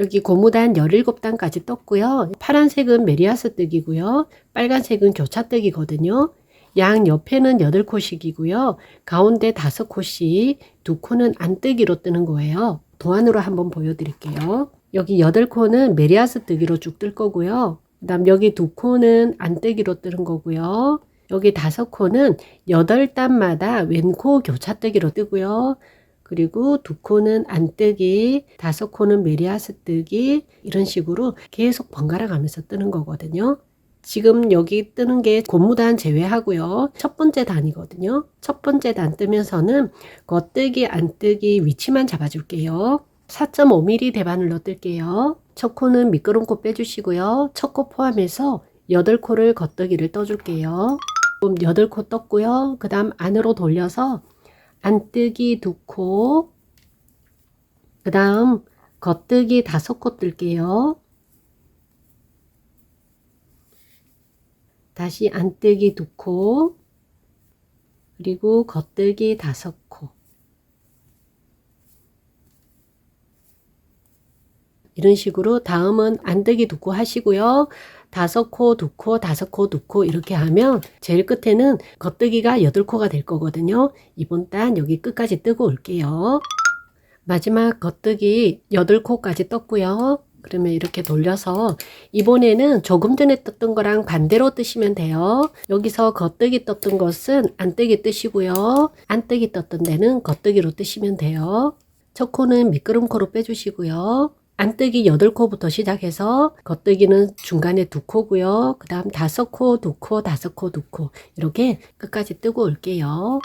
여기 고무단 17단까지 떴고요. 파란색은 메리아스 뜨기고요. 빨간색은 교차 뜨기거든요. 양 옆에는 8코씩이고요. 가운데 5코씩, 2코는 안뜨기로 뜨는 거예요. 도안으로 한번 보여드릴게요. 여기 8코는 메리아스 뜨기로 쭉 뜰 거고요. 그 다음 여기 2코는 안뜨기로 뜨는 거고요. 여기 5코는 8단마다 왼코 교차뜨기로 뜨고요. 그리고 2코는 안뜨기, 5코는 메리아스 뜨기, 이런 식으로 계속 번갈아 가면서 뜨는 거거든요. 지금 여기 뜨는 게 고무단 제외하고요. 첫 번째 단이거든요. 첫 번째 단 뜨면서는 겉뜨기, 안뜨기 위치만 잡아줄게요. 4.5mm 대바늘로 뜰게요. 첫 코는 미끄럼 코 빼주시고요. 첫 코 포함해서 8코를 겉뜨기를 떠줄게요. 8코 떴고요. 그 다음 안으로 돌려서 안뜨기 2코, 그 다음 겉뜨기 5코 뜰게요. 다시 안뜨기 2코, 그리고 겉뜨기 5코. 이런 식으로 다음은 안뜨기 2코 하시고요. 5코, 2코, 5코, 2코 이렇게 하면 제일 끝에는 겉뜨기가 8코가 될 거거든요. 이번 단 여기 끝까지 뜨고 올게요. 마지막 겉뜨기 8코까지 떴고요. 그러면 이렇게 돌려서 이번에는 조금 전에 떴던 거랑 반대로 뜨시면 돼요. 여기서 겉뜨기 떴던 것은 안뜨기 뜨시고요. 안뜨기 떴던 데는 겉뜨기로 뜨시면 돼요. 첫 코는 미끄럼 코로 빼주시고요. 안뜨기 8코부터 시작해서 겉뜨기는 중간에 2코고요. 그 다음 5코, 2코, 5코, 2코 이렇게 끝까지 뜨고 올게요.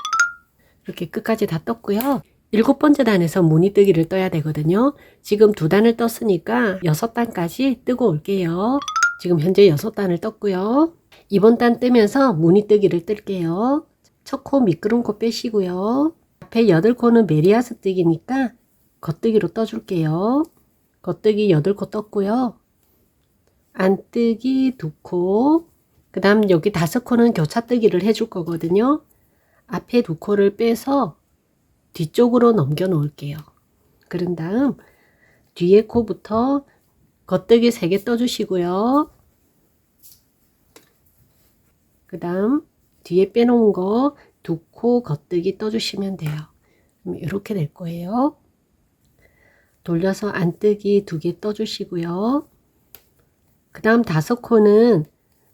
이렇게 끝까지 다 떴고요. 7번째 단에서 무늬뜨기를 떠야 되거든요. 지금 2단을 떴으니까 6단까지 뜨고 올게요. 지금 현재 6단을 떴고요. 이번 단 뜨면서 무늬뜨기를 뜰게요. 첫 코 미끄럼 코 빼시고요. 앞에 8코는 메리아스 뜨기니까 겉뜨기로 떠줄게요. 겉뜨기 8코 떴고요. 안뜨기 2코, 그 다음 여기 5코는 교차뜨기를 해줄 거거든요. 앞에 2코를 빼서 뒤쪽으로 넘겨 놓을게요. 그런 다음 뒤에 코부터 겉뜨기 3개 떠주시고요. 그 다음 뒤에 빼놓은 거 2코 겉뜨기 떠주시면 돼요. 이렇게 될 거예요. 돌려서 안뜨기 2개 떠주시고요. 그 다음 5코는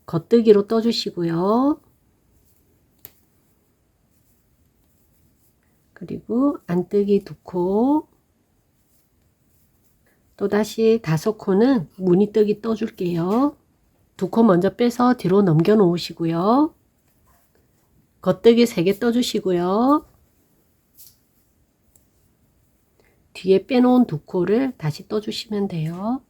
겉뜨기로 떠주시고요. 그리고 안뜨기 2코, 또다시 5코는 무늬뜨기 떠줄게요. 2코 먼저 빼서 뒤로 넘겨 놓으시고요. 겉뜨기 3개 떠주시고요. 뒤에 빼놓은 2코를 다시 떠주시면 돼요.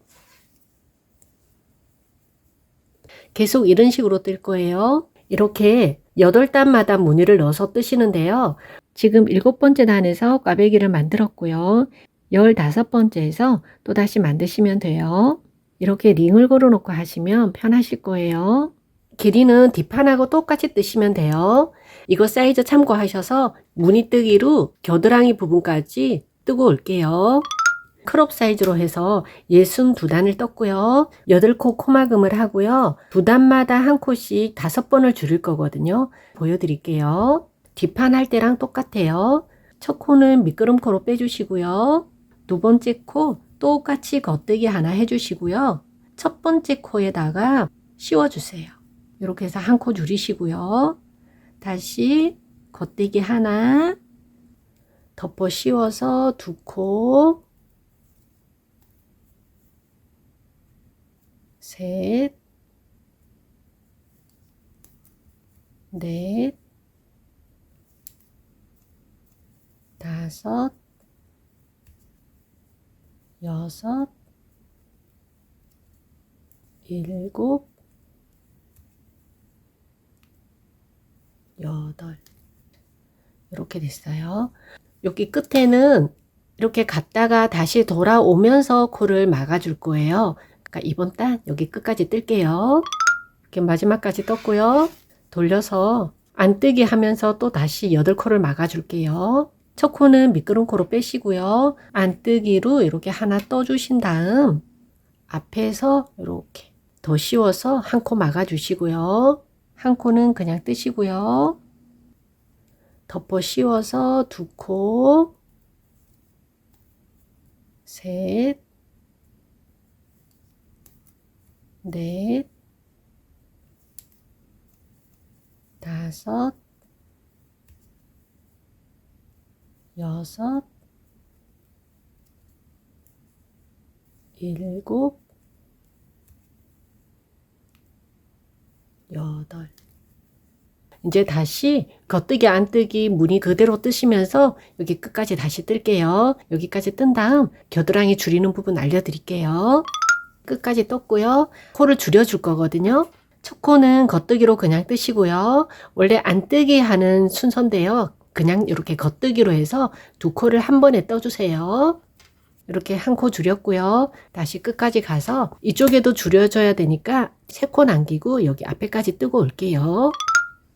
계속 이런 식으로 뜰 거예요. 이렇게 8단마다 무늬를 넣어서 뜨시는데요. 지금 7번째 단에서 꽈배기를 만들었고요. 15번째에서 또다시 만드시면 돼요. 이렇게 링을 걸어 놓고 하시면 편하실 거예요. 길이는 뒷판하고 똑같이 뜨시면 돼요. 이거 사이즈 참고하셔서 무늬뜨기로 겨드랑이 부분까지 뜨고 올게요. 크롭 사이즈로 해서 62단을 떴고요. 8코 코막음을 하고요. 2단마다 한 코씩 5번을 줄일 거거든요. 보여드릴게요. 뒷판 할 때랑 똑같아요. 첫 코는 미끄럼코로 빼주시고요. 2번째 코 똑같이 겉뜨기 하나 해주시고요. 첫 번째 코에다가 씌워주세요. 이렇게 해서 한 코 줄이시고요. 다시 겉뜨기 하나 덮어 씌워서 2코 셋, 넷, 5, 6, 7, 8 이렇게 됐어요. 여기 끝에는 이렇게 갔다가 다시 돌아오면서 코를 막아줄 거예요. 그러니까 이번 단 여기 끝까지 뜰게요. 이렇게 마지막까지 떴고요. 돌려서 안뜨기 하면서 또 다시 8코를 막아줄게요. 첫 코는 미끄럼코로 빼시고요. 안뜨기로 이렇게 하나 떠주신 다음 앞에서 이렇게 더 씌워서 한 코 막아주시고요. 한 코는 그냥 뜨시고요. 덮어 씌워서 2코 셋, 넷, 5, 6, 7, 8 이제 다시 겉뜨기 안뜨기 무늬 그대로 뜨시면서 여기 끝까지 다시 뜰게요. 여기까지 뜬 다음 겨드랑이 줄이는 부분 알려드릴게요. 끝까지 떴고요. 코를 줄여줄 거거든요. 첫 코는 겉뜨기로 그냥 뜨시고요. 원래 안뜨기 하는 순서인데요. 그냥 이렇게 겉뜨기로 해서 2코를 한 번에 떠주세요. 이렇게 한 코 줄였고요. 다시 끝까지 가서 이쪽에도 줄여줘야 되니까 3코 남기고 여기 앞에까지 뜨고 올게요.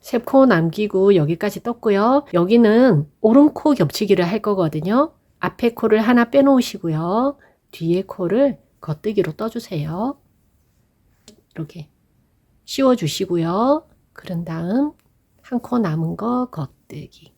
3코 남기고 여기까지 떴고요. 여기는 오른코 겹치기를 할 거거든요. 앞에 코를 하나 빼놓으시고요. 뒤에 코를 겉뜨기로 떠주세요. 이렇게 씌워주시고요. 그런 다음 한 코 남은 거 겉뜨기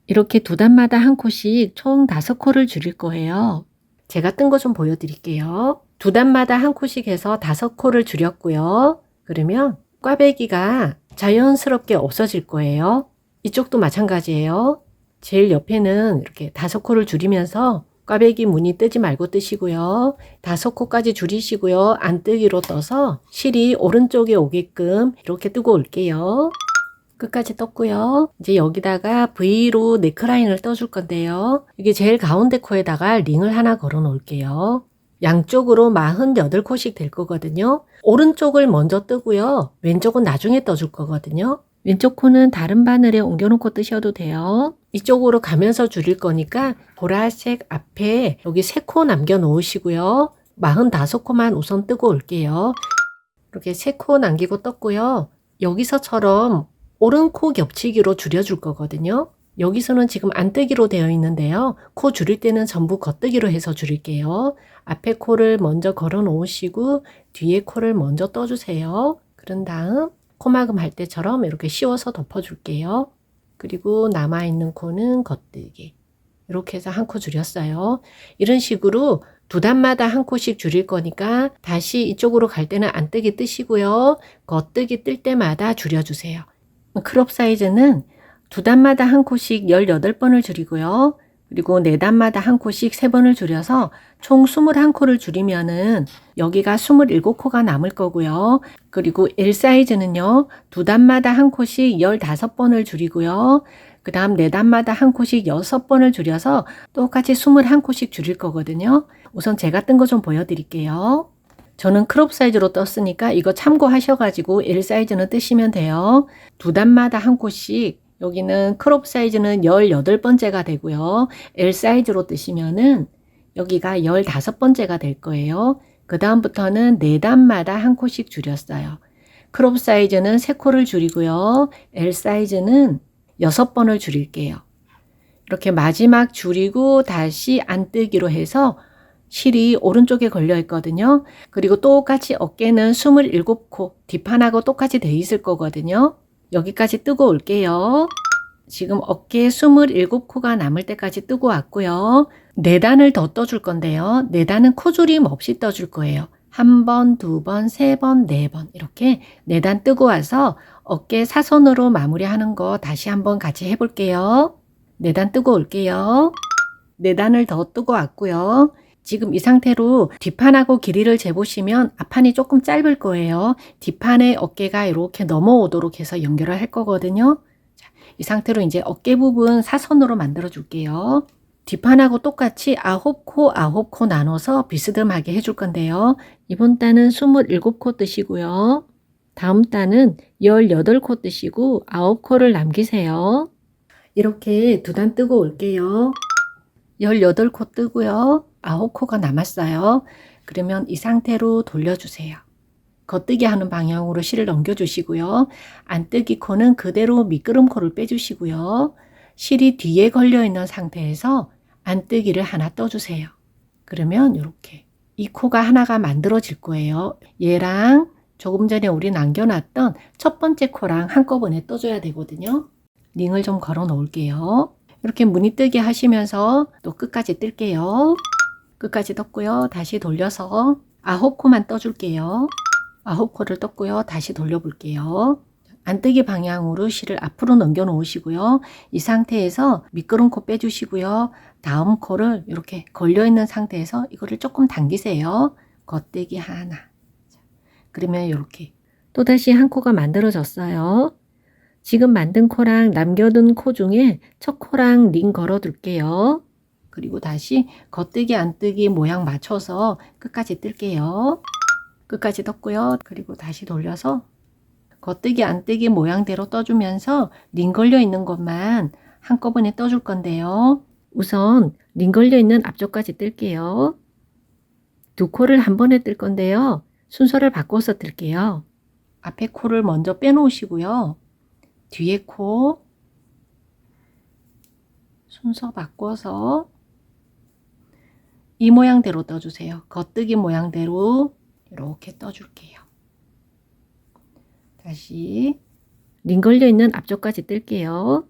이렇게 2단마다 한 코씩 총 5코를 줄일 거예요. 제가 뜬 거 좀 보여드릴게요. 2단마다 한 코씩 해서 5코를 줄였고요. 그러면 꽈배기가 자연스럽게 없어질 거예요. 이쪽도 마찬가지예요. 제일 옆에는 이렇게 5코를 줄이면서 꽈배기 무늬 뜨지 말고 뜨시고요. 5코까지 줄이시고요. 안뜨기로 떠서 실이 오른쪽에 오게끔 이렇게 뜨고 올게요. 끝까지 떴고요. 이제 여기다가 V로 네크라인을 떠줄 건데요. 이게 제일 가운데 코에다가 링을 하나 걸어 놓을게요. 양쪽으로 48코씩 될 거거든요. 오른쪽을 먼저 뜨고요. 왼쪽은 나중에 떠줄 거거든요. 왼쪽 코는 다른 바늘에 옮겨놓고 뜨셔도 돼요. 이쪽으로 가면서 줄일 거니까 보라색 앞에 여기 3코 남겨 놓으시고요. 45코만 우선 뜨고 올게요. 이렇게 3코 남기고 떴고요. 여기서처럼 오른코 겹치기로 줄여줄 거거든요. 여기서는 지금 안뜨기로 되어 있는데요. 코 줄일 때는 전부 겉뜨기로 해서 줄일게요. 앞에 코를 먼저 걸어 놓으시고 뒤에 코를 먼저 떠주세요. 그런 다음 코막음 할 때처럼 이렇게 씌워서 덮어줄게요. 그리고 남아있는 코는 겉뜨기. 이렇게 해서 한 코 줄였어요. 이런 식으로 2단마다 한 코씩 줄일 거니까 다시 이쪽으로 갈 때는 안뜨기 뜨시고요. 겉뜨기 뜰 때마다 줄여주세요. 크롭 사이즈는 2단마다 한 코씩 18번을 줄이고요. 그리고 4단마다 한 코씩 3번을 줄여서 총 21코를 줄이면은 여기가 27코가 남을 거고요. 그리고 L 사이즈는요. 2단마다 한 코씩 15번을 줄이고요. 그 다음 4단마다 한 코씩 6번을 줄여서 똑같이 21코씩 줄일 거거든요. 우선 제가 뜬 거 좀 보여드릴게요. 저는 크롭 사이즈로 떴으니까 이거 참고하셔가지고 L 사이즈는 뜨시면 돼요. 2단마다 한 코씩 여기는 크롭 사이즈는 18번째가 되고요. L 사이즈로 뜨시면은 여기가 15번째가 될 거예요. 그 다음부터는 4단마다 한 코씩 줄였어요. 크롭 사이즈는 3코를 줄이고요. L 사이즈는 6번을 줄일게요. 이렇게 마지막 줄이고 다시 안뜨기로 해서 실이 오른쪽에 걸려 있거든요. 그리고 똑같이 어깨는 27코, 뒷판하고 똑같이 돼 있을 거거든요. 여기까지 뜨고 올게요. 지금 어깨에 27코가 남을 때까지 뜨고 왔고요. 4단을 더 떠줄 건데요. 4단은 코줄임 없이 떠줄 거예요. 1번, 2번, 3번, 4번 이렇게 4단 뜨고 와서 어깨 사선으로 마무리하는 거 다시 한번 같이 해볼게요. 4단 뜨고 올게요. 4단을 더 뜨고 왔고요. 지금 이 상태로 뒷판하고 길이를 재보시면 앞판이 조금 짧을 거예요. 뒷판에 어깨가 이렇게 넘어오도록 해서 연결을 할 거거든요. 자, 이 상태로 이제 어깨 부분 사선으로 만들어 줄게요. 뒷판하고 똑같이 9코 9코 나눠서 비스듬하게 해줄 건데요. 이번 단은 27코 뜨시고요. 다음 단은 18코 뜨시고 9코를 남기세요. 이렇게 2단 뜨고 올게요. 18코 뜨고요. 9코가 남았어요. 그러면 이 상태로 돌려주세요. 겉뜨기 하는 방향으로 실을 넘겨주시고요. 안뜨기 코는 그대로 미끄럼 코를 빼주시고요. 실이 뒤에 걸려있는 상태에서 안뜨기를 하나 떠주세요. 그러면 이렇게 이 코가 하나가 만들어질 거예요. 얘랑 조금 전에 우리 남겨놨던 첫 번째 코랑 한꺼번에 떠줘야 되거든요. 링을 좀 걸어 놓을게요. 이렇게 무늬 뜨기 하시면서 또 끝까지 뜰게요. 끝까지 떴고요. 다시 돌려서 9코만 떠줄게요. 9코를 떴고요. 다시 돌려볼게요. 안뜨기 방향으로 실을 앞으로 넘겨 놓으시고요. 이 상태에서 미끄럼 코 빼주시고요. 다음 코를 이렇게 걸려있는 상태에서 이거를 조금 당기세요. 겉뜨기 하나. 그러면 이렇게 또다시 한 코가 만들어졌어요. 지금 만든 코랑 남겨둔 코 중에 첫 코랑 링 걸어 둘게요. 그리고 다시 겉뜨기 안뜨기 모양 맞춰서 끝까지 뜰게요. 끝까지 떴고요. 그리고 다시 돌려서 겉뜨기 안뜨기 모양대로 떠주면서 링 걸려 있는 것만 한꺼번에 떠줄 건데요. 우선 링 걸려 있는 앞쪽까지 뜰게요. 2코를 한 번에 뜰 건데요. 순서를 바꿔서 뜰게요. 앞에 코를 먼저 빼놓으시고요. 뒤에 코 순서 바꿔서 이 모양대로 떠주세요. 겉뜨기 모양대로 이렇게 떠줄게요. 다시 링 걸려 있는 앞쪽까지 뜰게요.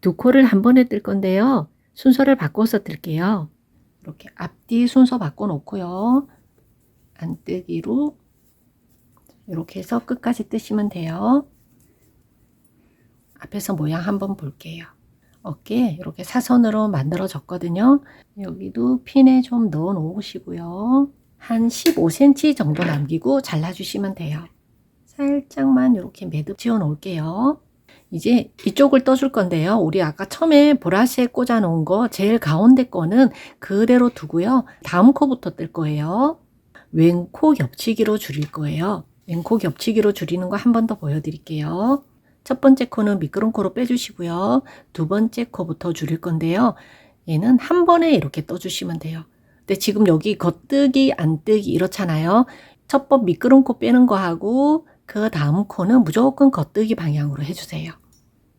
2코를 한 번에 뜰 건데요. 순서를 바꿔서 뜰게요. 이렇게 앞뒤 순서 바꿔 놓고요. 안뜨기로 이렇게 해서 끝까지 뜨시면 돼요. 앞에서 모양 한번 볼게요. 어깨 이렇게 사선으로 만들어졌거든요. 여기도 핀에 좀 넣어 놓으시고요. 한 15cm 정도 남기고 잘라주시면 돼요. 살짝만 이렇게 매듭 지어 놓을게요. 이제 이쪽을 떠줄 건데요. 우리 아까 처음에 보라색 꽂아 놓은 거 제일 가운데 거는 그대로 두고요. 다음 코부터 뜰 거예요. 왼코 겹치기로 줄일 거예요. 왼코 겹치기로 줄이는 거 한 번 더 보여드릴게요. 첫 번째 코는 미끄럼 코로 빼주시고요. 두 번째 코부터 줄일 건데요. 얘는 한 번에 이렇게 떠주시면 돼요. 근데 지금 여기 겉뜨기 안뜨기 이렇잖아요. 첫 번 미끄럼 코 빼는 거 하고 그 다음 코는 무조건 겉뜨기 방향으로 해주세요.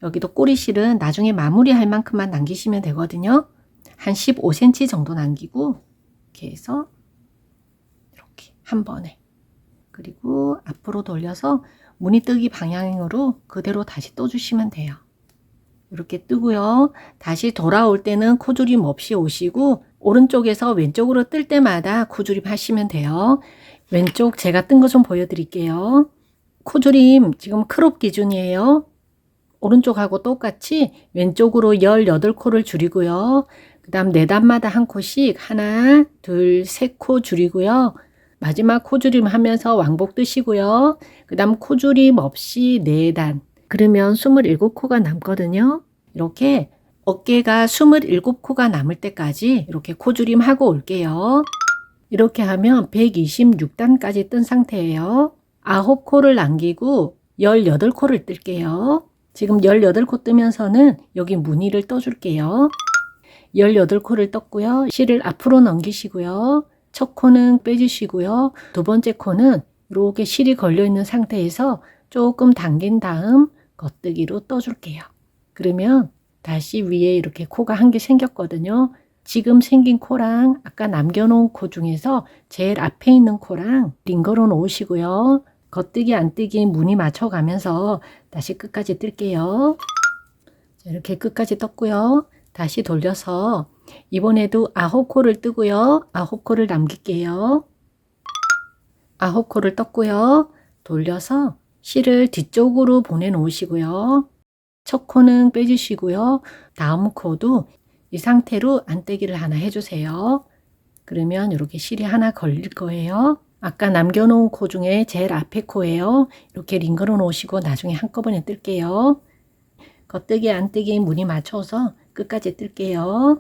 여기도 꼬리실은 나중에 마무리할 만큼만 남기시면 되거든요. 한 15cm 정도 남기고 이렇게 해서 이렇게 한 번에 그리고 앞으로 돌려서 무늬 뜨기 방향으로 그대로 다시 떠주시면 돼요. 이렇게 뜨고요. 다시 돌아올 때는 코줄임 없이 오시고 오른쪽에서 왼쪽으로 뜰 때마다 코줄임 하시면 돼요. 왼쪽 제가 뜬 거 좀 보여드릴게요. 코줄임 지금 크롭 기준이에요. 오른쪽하고 똑같이 왼쪽으로 18코를 줄이고요. 그 다음 4단마다 한 코씩 하나, 둘, 3코 줄이고요. 마지막 코줄임 하면서 왕복 뜨시고요. 그 다음 코줄임 없이 4단. 그러면 27코가 남거든요. 이렇게 어깨가 27코가 남을 때까지 이렇게 코줄임 하고 올게요. 이렇게 하면 126단까지 뜬 상태예요. 9코를 남기고 18코를 뜰게요. 지금 18코 뜨면서는 여기 무늬를 떠줄게요. 18코를 떴고요. 실을 앞으로 넘기시고요. 첫 코는 빼주시고요. 두 번째 코는 이렇게 실이 걸려 있는 상태에서 조금 당긴 다음 겉뜨기로 떠줄게요. 그러면 다시 위에 이렇게 코가 한 개 생겼거든요. 지금 생긴 코랑 아까 남겨놓은 코 중에서 제일 앞에 있는 코랑 링걸어 놓으시고요. 겉뜨기 안뜨기 무늬 맞춰가면서 다시 끝까지 뜰게요. 이렇게 끝까지 떴고요. 다시 돌려서 이번에도 9코를 뜨고요. 9코를 남길게요. 9코를 떴고요. 돌려서 실을 뒤쪽으로 보내놓으시고요. 첫 코는 빼주시고요. 다음 코도 이 상태로 안떼기를 하나 해주세요. 그러면 이렇게 실이 하나 걸릴 거예요. 아까 남겨놓은 코 중에 제일 앞에 코예요. 이렇게 링 걸어 놓으시고 나중에 한꺼번에 뜰게요. 겉뜨기 안뜨기 무늬 맞춰서 끝까지 뜰게요.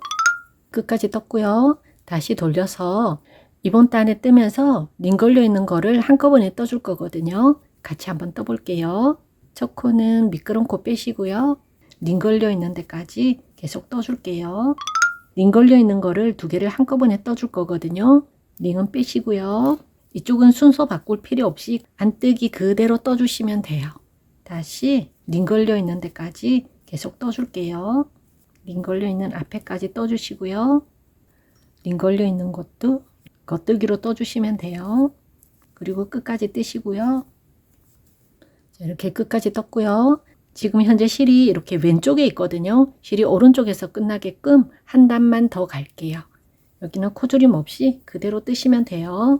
끝까지 떴고요. 다시 돌려서 이번 단에 뜨면서 링 걸려 있는 거를 한꺼번에 떠줄 거거든요. 같이 한번 떠볼게요. 첫 코는 미끄럼 코 빼시고요. 링 걸려 있는 데까지 계속 떠줄게요. 링 걸려 있는 거를 2개를 한꺼번에 떠줄 거거든요. 링은 빼시고요. 이쪽은 순서 바꿀 필요 없이 안뜨기 그대로 떠주시면 돼요. 다시 링 걸려 있는 데까지 계속 떠줄게요. 링 걸려 있는 앞에까지 떠주시고요. 링 걸려 있는 것도 겉뜨기로 떠주시면 돼요. 그리고 끝까지 뜨시고요. 자, 이렇게 끝까지 떴고요. 지금 현재 실이 이렇게 왼쪽에 있거든요. 실이 오른쪽에서 끝나게끔 한 단만 더 갈게요. 여기는 코줄임 없이 그대로 뜨시면 돼요.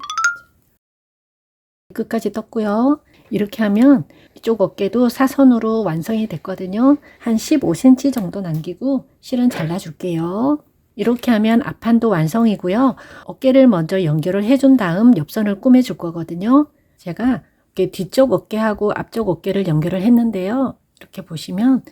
끝까지 떴고요. 이렇게 하면 이쪽 어깨도 사선으로 완성이 됐거든요. 한 15cm 정도 남기고 실은 잘라줄게요. 이렇게 하면 앞판도 완성이고요. 어깨를 먼저 연결을 해준 다음 옆선을 꾸며줄 거거든요. 제가 뒤쪽 어깨하고 앞쪽 어깨를 연결을 했는데요. 이렇게 보시면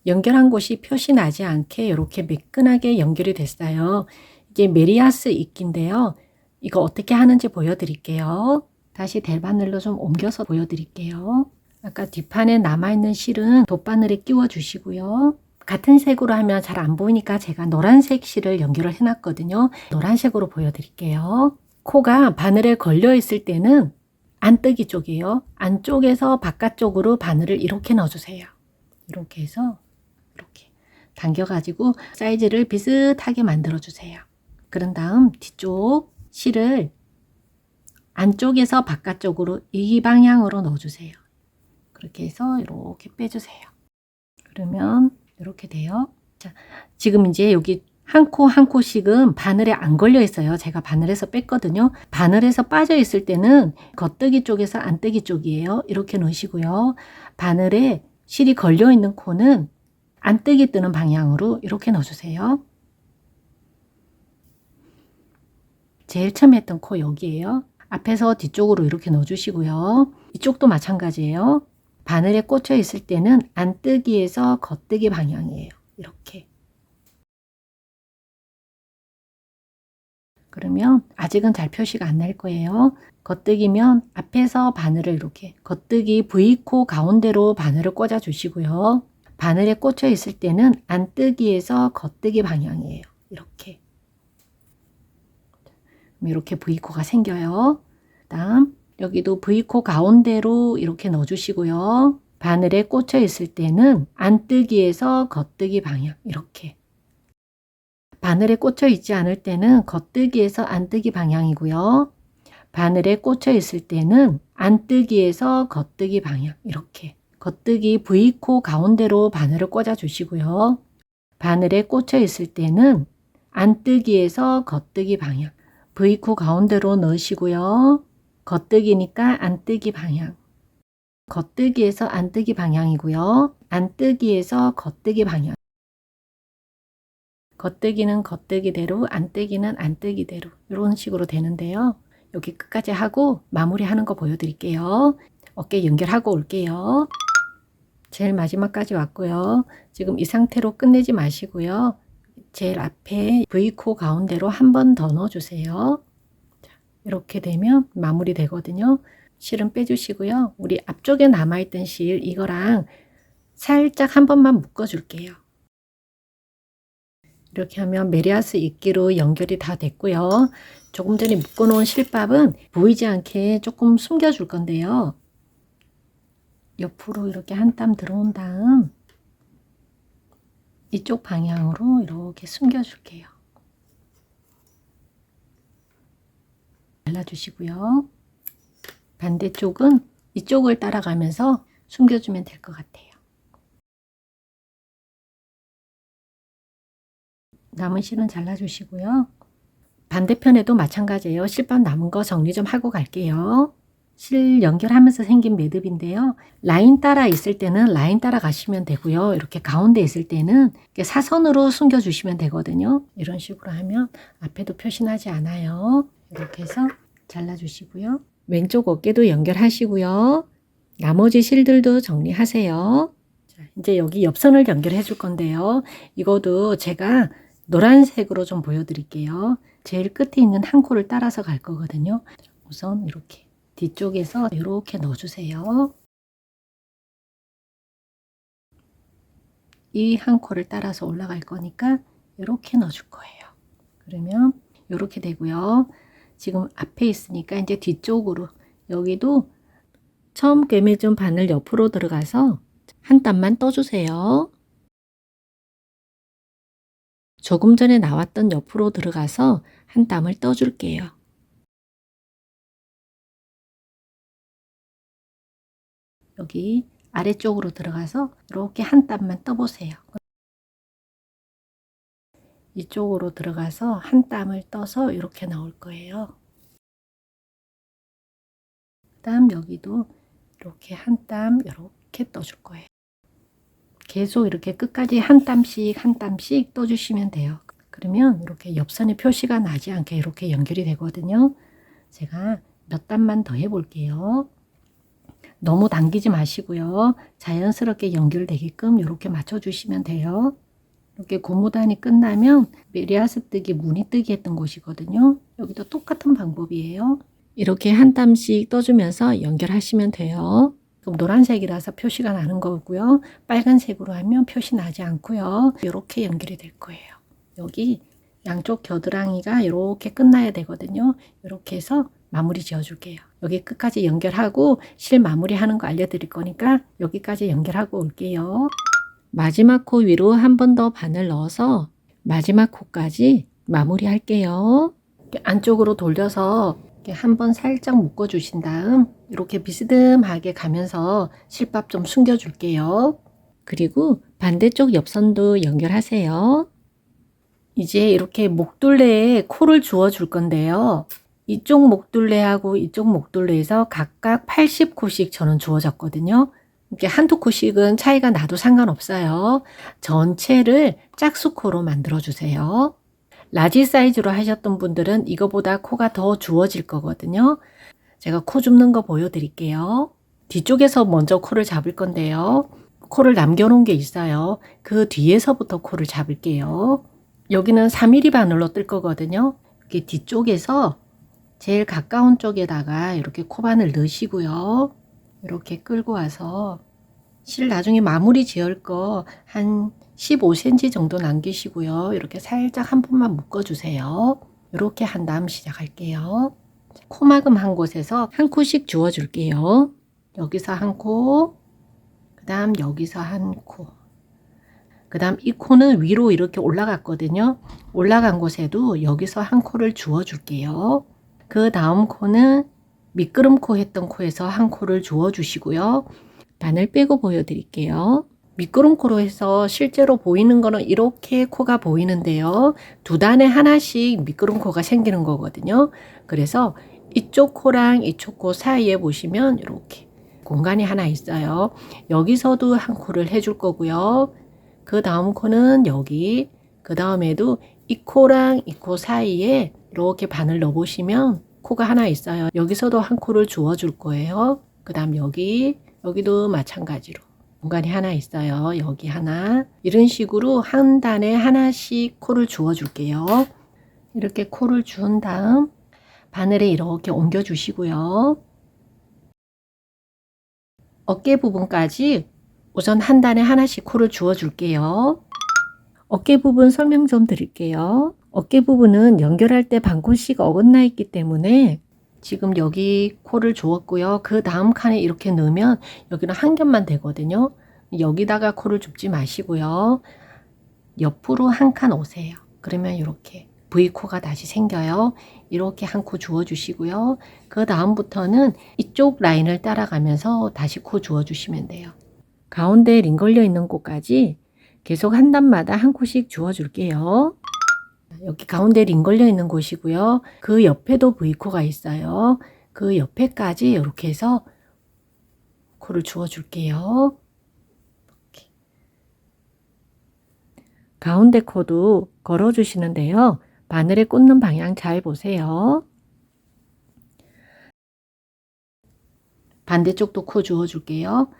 연결한 곳이 표시 나지 않게 이렇게 매끈하게 연결이 됐어요. 이게 메리아스 이끼인데요. 이거 어떻게 하는지 보여드릴게요. 다시 델바늘로 좀 옮겨서 보여드릴게요. 아까 뒷판에 남아있는 실은 돗바늘에 끼워 주시고요. 같은 색으로 하면 잘 안 보이니까 제가 노란색 실을 연결을 해놨거든요. 노란색으로 보여드릴게요. 코가 바늘에 걸려 있을 때는 안뜨기 쪽이에요. 안쪽에서 바깥쪽으로 바늘을 이렇게 넣어주세요. 이렇게 해서 이렇게 당겨가지고 사이즈를 비슷하게 만들어주세요. 그런 다음 뒤쪽 실을 안쪽에서 바깥쪽으로 이 방향으로 넣어주세요. 그렇게 해서 이렇게 빼주세요. 그러면 이렇게 돼요. 자, 지금 이제 여기 한 코 한 코씩은 바늘에 안 걸려 있어요. 제가 바늘에서 뺐거든요. 바늘에서 빠져 있을 때는 겉뜨기 쪽에서 안뜨기 쪽이에요. 이렇게 넣으시고요. 바늘에 실이 걸려 있는 코는 안뜨기 뜨는 방향으로 이렇게 넣어주세요. 제일 처음 했던 코 여기에요. 앞에서 뒤쪽으로 이렇게 넣어주시고요. 이쪽도 마찬가지예요. 바늘에 꽂혀 있을 때는 안뜨기에서 겉뜨기 방향이에요. 이렇게. 그러면 아직은 잘 표시가 안 날 거예요. 겉뜨기면 앞에서 바늘을 이렇게 겉뜨기 V코 가운데로 바늘을 꽂아 주시고요. 바늘에 꽂혀 있을 때는 안뜨기에서 겉뜨기 방향이에요. 이렇게. 이렇게 V코가 생겨요. 다음 여기도 V코 가운데로 이렇게 넣어주시고요. 바늘에 꽂혀 있을 때는 안뜨기에서 겉뜨기 방향 이렇게. 바늘에 꽂혀 있지 않을 때는 겉뜨기에서 안뜨기 방향이고요. 바늘에 꽂혀 있을 때는 안뜨기에서 겉뜨기 방향 이렇게. 겉뜨기 V코 가운데로 바늘을 꽂아 주시고요. 바늘에 꽂혀 있을 때는 안뜨기에서 겉뜨기 방향. V코 가운데로 넣으시고요. 겉뜨기니까 안뜨기 방향. 겉뜨기에서 안뜨기 방향이고요. 안뜨기에서 겉뜨기 방향. 겉뜨기는 겉뜨기대로, 안뜨기는 안뜨기대로 이런 식으로 되는데요. 여기 끝까지 하고 마무리하는 거 보여드릴게요. 어깨 연결하고 올게요. 제일 마지막까지 왔고요. 지금 이 상태로 끝내지 마시고요. 제일 앞에 V코 가운데로 한 번 더 넣어주세요. 자, 이렇게 되면 마무리 되거든요. 실은 빼주시고요. 우리 앞쪽에 남아있던 실 이거랑 살짝 한 번만 묶어줄게요. 이렇게 하면 메리아스 이끼로 연결이 다 됐고요. 조금 전에 묶어놓은 실밥은 보이지 않게 조금 숨겨줄 건데요. 옆으로 이렇게 한 땀 들어온 다음 이쪽 방향으로 이렇게 숨겨줄게요. 잘라주시고요. 반대쪽은 이쪽을 따라가면서 숨겨주면 될 것 같아요. 남은 실은 잘라주시고요. 반대편에도 마찬가지예요. 실밥 남은 거 정리 좀 하고 갈게요. 실 연결하면서 생긴 매듭인데요. 라인 따라 있을 때는 라인 따라 가시면 되고요. 이렇게 가운데 있을 때는 이렇게 사선으로 숨겨주시면 되거든요. 이런 식으로 하면 앞에도 표시나지 않아요. 이렇게 해서 잘라주시고요. 왼쪽 어깨도 연결하시고요. 나머지 실들도 정리하세요. 자, 이제 여기 옆선을 연결해 줄 건데요. 이것도 제가 노란색으로 좀 보여드릴게요. 제일 끝에 있는 한 코를 따라서 갈 거거든요. 우선 이렇게 뒤쪽에서 이렇게 넣어주세요. 이 한 코를 따라서 올라갈 거니까 이렇게 넣어줄 거예요. 그러면 이렇게 되고요. 지금 앞에 있으니까 이제 뒤쪽으로 여기도 처음 꿰매준 바늘 옆으로 들어가서 한 땀만 떠주세요. 조금 전에 나왔던 옆으로 들어가서 한 땀을 떠줄게요. 여기 아래쪽으로 들어가서 이렇게 한 땀만 떠보세요. 이쪽으로 들어가서 한 땀을 떠서 이렇게 나올 거예요. 그 다음 여기도 이렇게 한 땀 이렇게 떠줄 거예요. 계속 이렇게 끝까지 한 땀씩 한 땀씩 떠주시면 돼요. 그러면 이렇게 옆선에 표시가 나지 않게 이렇게 연결이 되거든요. 제가 몇 땀만 더 해볼게요. 너무 당기지 마시고요. 자연스럽게 연결되게끔 이렇게 맞춰주시면 돼요. 이렇게 고무단이 끝나면 메리아스 뜨기, 무늬 뜨기 했던 곳이거든요. 여기도 똑같은 방법이에요. 이렇게 한 땀씩 떠주면서 연결하시면 돼요. 그럼 노란색이라서 표시가 나는 거고요. 빨간색으로 하면 표시 나지 않고요. 이렇게 연결이 될 거예요. 여기 양쪽 겨드랑이가 이렇게 끝나야 되거든요. 이렇게 해서 마무리 지어 줄게요. 여기 끝까지 연결하고 실 마무리 하는 거 알려드릴 거니까 여기까지 연결하고 올게요. 마지막 코 위로 한 번 더 바늘 넣어서 마지막 코까지 마무리 할게요. 안쪽으로 돌려서 한번 살짝 묶어 주신 다음 이렇게 비스듬하게 가면서 실밥 좀 숨겨 줄게요. 그리고 반대쪽 옆선도 연결하세요. 이제 이렇게 목둘레에 코를 주어 줄 건데요. 이쪽 목둘레하고 이쪽 목둘레에서 각각 80코씩 저는 주어졌거든요. 이렇게 한두 코씩은 차이가 나도 상관없어요. 전체를 짝수코로 만들어 주세요. 라지 사이즈로 하셨던 분들은 이거보다 코가 더 주어질 거거든요. 제가 코 줍는 거 보여드릴게요. 뒤쪽에서 먼저 코를 잡을 건데요. 코를 남겨놓은 게 있어요. 그 뒤에서부터 코를 잡을게요. 여기는 4mm 바늘로 뜰 거거든요. 이렇게 뒤쪽에서 제일 가까운 쪽에다가 이렇게 코바늘 넣으시고요. 이렇게 끌고 와서 실 나중에 마무리 지을 거 한 15cm 정도 남기시고요. 이렇게 살짝 한 번만 묶어주세요. 이렇게 한 다음 시작할게요. 코막음 한 곳에서 한 코씩 주워 줄게요. 여기서 한 코, 그 다음 여기서 한 코, 그 다음 이 코는 위로 이렇게 올라갔거든요. 올라간 곳에도 여기서 한 코를 주워 줄게요. 그 다음 코는 미끄럼코 했던 코에서 한 코를 주워 주시고요. 바늘 빼고 보여드릴게요. 미끄럼코로 해서 실제로 보이는 거는 이렇게 코가 보이는데요. 두 단에 하나씩 미끄럼코가 생기는 거거든요. 그래서 이쪽 코랑 이쪽 코 사이에 보시면 이렇게 공간이 하나 있어요. 여기서도 한 코를 해줄 거고요. 그 다음 코는 여기, 그 다음에도 이 코랑 이 코 사이에 이렇게 바늘 넣어 보시면 코가 하나 있어요. 여기서도 한 코를 주워 줄 거예요. 그 다음 여기도 마찬가지로 공간이 하나 있어요. 여기 하나. 이런 식으로 한 단에 하나씩 코를 주워 줄게요. 이렇게 코를 준 다음 바늘에 이렇게 옮겨 주시고요. 어깨 부분까지 우선 한 단에 하나씩 코를 주워 줄게요. 어깨 부분 설명 좀 드릴게요. 어깨 부분은 연결할 때 반코씩 어긋나 있기 때문에 지금 여기 코를 주었고요. 그 다음 칸에 이렇게 넣으면 여기는 한 겹만 되거든요. 여기다가 코를 줍지 마시고요. 옆으로 한 칸 오세요. 그러면 이렇게 V코가 다시 생겨요. 이렇게 한 코 주워 주시고요. 그 다음부터는 이쪽 라인을 따라가면서 다시 코 주워 주시면 돼요. 가운데 링 걸려 있는 곳까지 계속 한 단마다 한 코씩 주워 줄게요. 여기 가운데 링 걸려 있는 곳이고요. 그 옆에도 V코가 있어요. 그 옆에까지 이렇게 해서 코를 주워 줄게요. 이렇게. 가운데 코도 걸어 주시는데요. 바늘에 꽂는 방향 잘 보세요. 반대쪽도 코 주워 줄게요.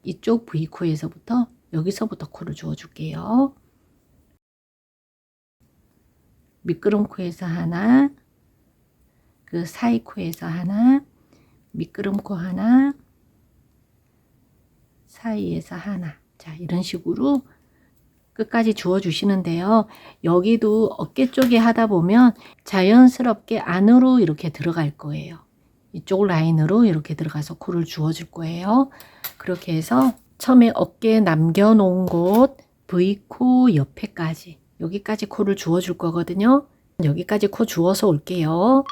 이쪽 V코에서부터 여기서부터 코를 주워 줄게요. 미끄럼 코에서 하나, 그 사이 코에서 하나, 미끄럼 코 하나, 사이에서 하나. 자, 이런 식으로 끝까지 주워 주시는데요. 여기도 어깨 쪽에 하다 보면 자연스럽게 안으로 이렇게 들어갈 거예요. 이쪽 라인으로 이렇게 들어가서 코를 주워 줄 거예요. 그렇게 해서 처음에 어깨에 남겨 놓은 곳 V코 옆에까지 여기까지 코를 주워 줄 거거든요. 여기까지 코 주워서 올게요.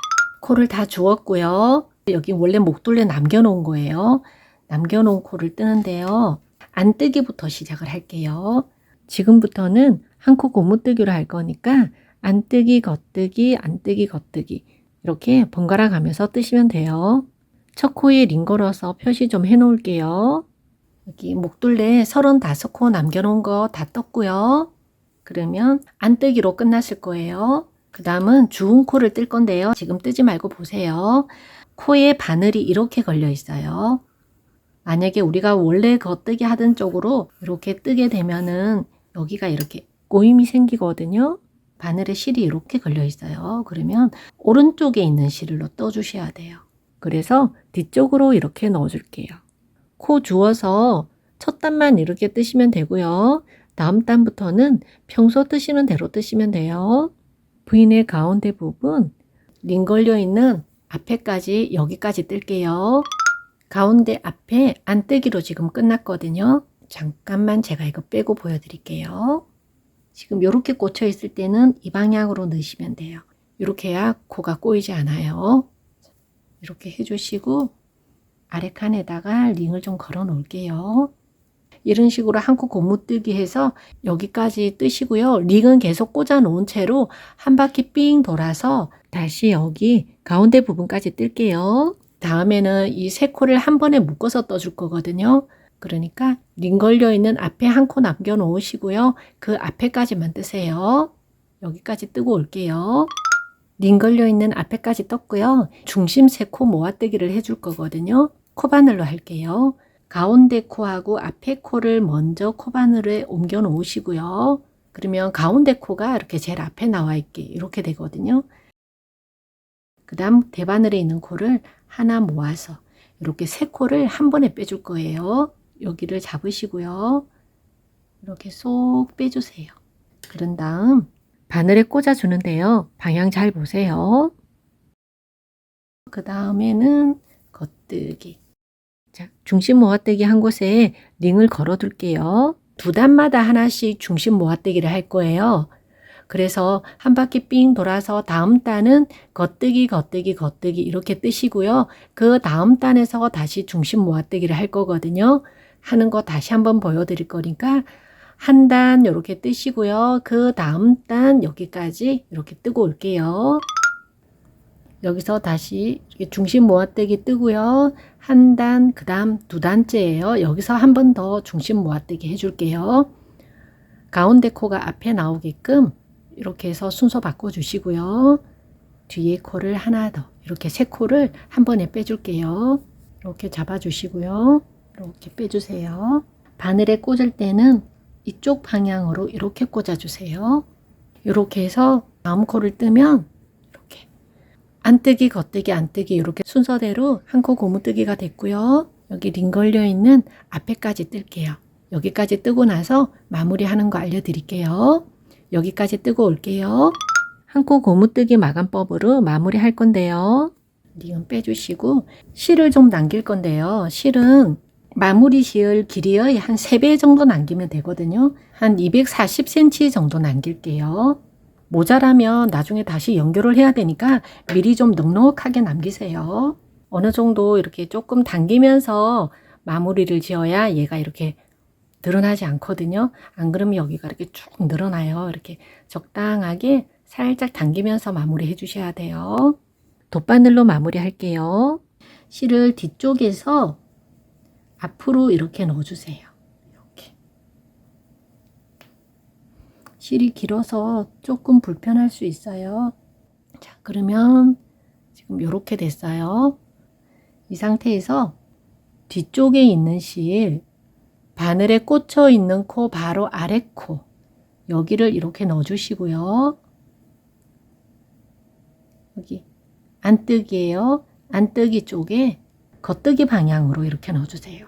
코를 다 주웠고요. 여기 원래 목둘레 남겨 놓은 거예요. 남겨 놓은 코를 뜨는데요. 안뜨기부터 시작을 할게요. 지금부터는 한 코 고무뜨기로 할 거니까 안뜨기, 겉뜨기, 안뜨기, 겉뜨기 이렇게 번갈아 가면서 뜨시면 돼요. 첫 코에 링 걸어서 표시 좀 해 놓을게요. 여기 목둘레 35코 남겨놓은 거 다 떴고요. 그러면 안뜨기로 끝났을 거예요. 그 다음은 주운 코를 뜰 건데요. 지금 뜨지 말고 보세요. 코에 바늘이 이렇게 걸려 있어요. 만약에 우리가 원래 겉뜨기 하던 쪽으로 이렇게 뜨게 되면은 여기가 이렇게 꼬임이 생기거든요. 바늘에 실이 이렇게 걸려 있어요. 그러면 오른쪽에 있는 실로 떠주셔야 돼요. 그래서 뒤쪽으로 이렇게 넣어 줄게요. 코 주워서 첫 단만 이렇게 뜨시면 되고요. 다음 단부터는 평소 뜨시는 대로 뜨시면 돼요. V넥 가운데 부분 링 걸려 있는 앞에까지 여기까지 뜰게요. 가운데 앞에 안뜨기로 지금 끝났거든요. 잠깐만 제가 이거 빼고 보여드릴게요. 지금 이렇게 꽂혀 있을 때는 이 방향으로 넣으시면 돼요. 이렇게 해야 코가 꼬이지 않아요. 이렇게 해주시고 아래 칸에다가 링을 좀 걸어 놓을게요. 이런 식으로 한 코 고무뜨기 해서 여기까지 뜨시고요. 링은 계속 꽂아 놓은 채로 한 바퀴 삥 돌아서 다시 여기 가운데 부분까지 뜰게요. 다음에는 이 세 코를 한 번에 묶어서 떠줄 거거든요. 그러니까 링 걸려 있는 앞에 한 코 남겨 놓으시고요. 그 앞에까지만 뜨세요. 여기까지 뜨고 올게요. 링 걸려 있는 앞에까지 떴고요. 중심 세 코 모아뜨기를 해줄 거거든요. 코바늘로 할게요. 가운데 코하고 앞에 코를 먼저 코바늘에 옮겨 놓으시고요. 그러면 가운데 코가 이렇게 제일 앞에 나와 있게 이렇게 되거든요. 그 다음 대바늘에 있는 코를 하나 모아서 이렇게 세 코를 한 번에 빼줄 거예요. 여기를 잡으시고요. 이렇게 쏙 빼주세요. 그런 다음 바늘에 꽂아 주는데요. 방향 잘 보세요. 그 다음에는 겉뜨기. 자, 중심 모아뜨기 한 곳에 링을 걸어 둘게요. 두 단마다 하나씩 중심 모아뜨기를 할 거예요. 그래서 한 바퀴 삥 돌아서 다음 단은 겉뜨기, 겉뜨기, 겉뜨기 이렇게 뜨시고요. 그 다음 단에서 다시 중심 모아뜨기를 할 거거든요. 하는 거 다시 한번 보여드릴 거니까 한 단 이렇게 뜨시고요. 그 다음 단 여기까지 이렇게 뜨고 올게요. 여기서 다시 중심 모아뜨기 뜨고요. 한 단, 그 다음 두 단째예요. 여기서 한 번 더 중심 모아뜨기 해줄게요. 가운데 코가 앞에 나오게끔 이렇게 해서 순서 바꿔주시고요. 뒤에 코를 하나 더, 이렇게 세 코를 한 번에 빼줄게요. 이렇게 잡아주시고요. 이렇게 빼주세요. 바늘에 꽂을 때는 이쪽 방향으로 이렇게 꽂아주세요. 이렇게 해서 다음 코를 뜨면 이렇게 안뜨기, 겉뜨기, 안뜨기 이렇게 순서대로 한 코 고무뜨기가 됐고요. 여기 링 걸려 있는 앞에까지 뜰게요. 여기까지 뜨고 나서 마무리하는 거 알려드릴게요. 여기까지 뜨고 올게요. 한 코 고무뜨기 마감법으로 마무리 할 건데요. 링은 빼주시고 실을 좀 남길 건데요. 실은 마무리 실 길이의 한 3배 정도 남기면 되거든요. 한 240cm 정도 남길게요. 모자라면 나중에 다시 연결을 해야 되니까 미리 좀 넉넉하게 남기세요. 어느 정도 이렇게 조금 당기면서 마무리를 지어야 얘가 이렇게 늘어나지 않거든요. 안 그러면 여기가 이렇게 쭉 늘어나요. 이렇게 적당하게 살짝 당기면서 마무리 해주셔야 돼요. 돗바늘로 마무리 할게요. 실을 뒤쪽에서 앞으로 이렇게 넣어주세요. 이렇게. 실이 길어서 조금 불편할 수 있어요. 자, 그러면 지금 이렇게 됐어요. 이 상태에서 뒤쪽에 있는 실, 바늘에 꽂혀 있는 코 바로 아래 코, 여기를 이렇게 넣어주시고요. 여기 안뜨기예요. 안뜨기 쪽에 겉뜨기 방향으로 이렇게 넣어주세요.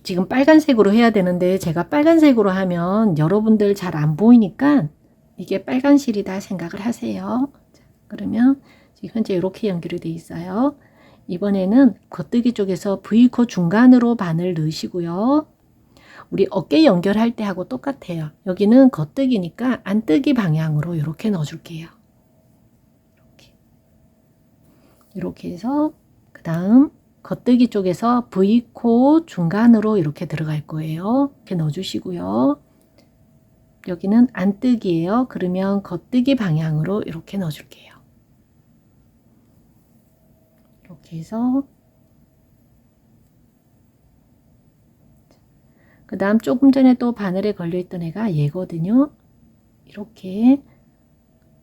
지금 빨간색으로 해야 되는데 제가 빨간색으로 하면 여러분들 잘 안 보이니까 이게 빨간 실이다 생각을 하세요. 자, 그러면 지금 현재 이렇게 연결이 되어 있어요. 이번에는 겉뜨기 쪽에서 V코 중간으로 바늘 넣으시고요. 우리 어깨 연결할 때 하고 똑같아요. 여기는 겉뜨기니까 안뜨기 방향으로 이렇게 넣어줄게요. 이렇게 해서 그 다음 겉뜨기 쪽에서 V코 중간으로 이렇게 들어갈 거예요. 이렇게 넣어주시고요. 여기는 안뜨기예요. 그러면 겉뜨기 방향으로 이렇게 넣어줄게요. 이렇게 해서 그 다음 조금 전에 또 바늘에 걸려있던 애가 얘거든요. 이렇게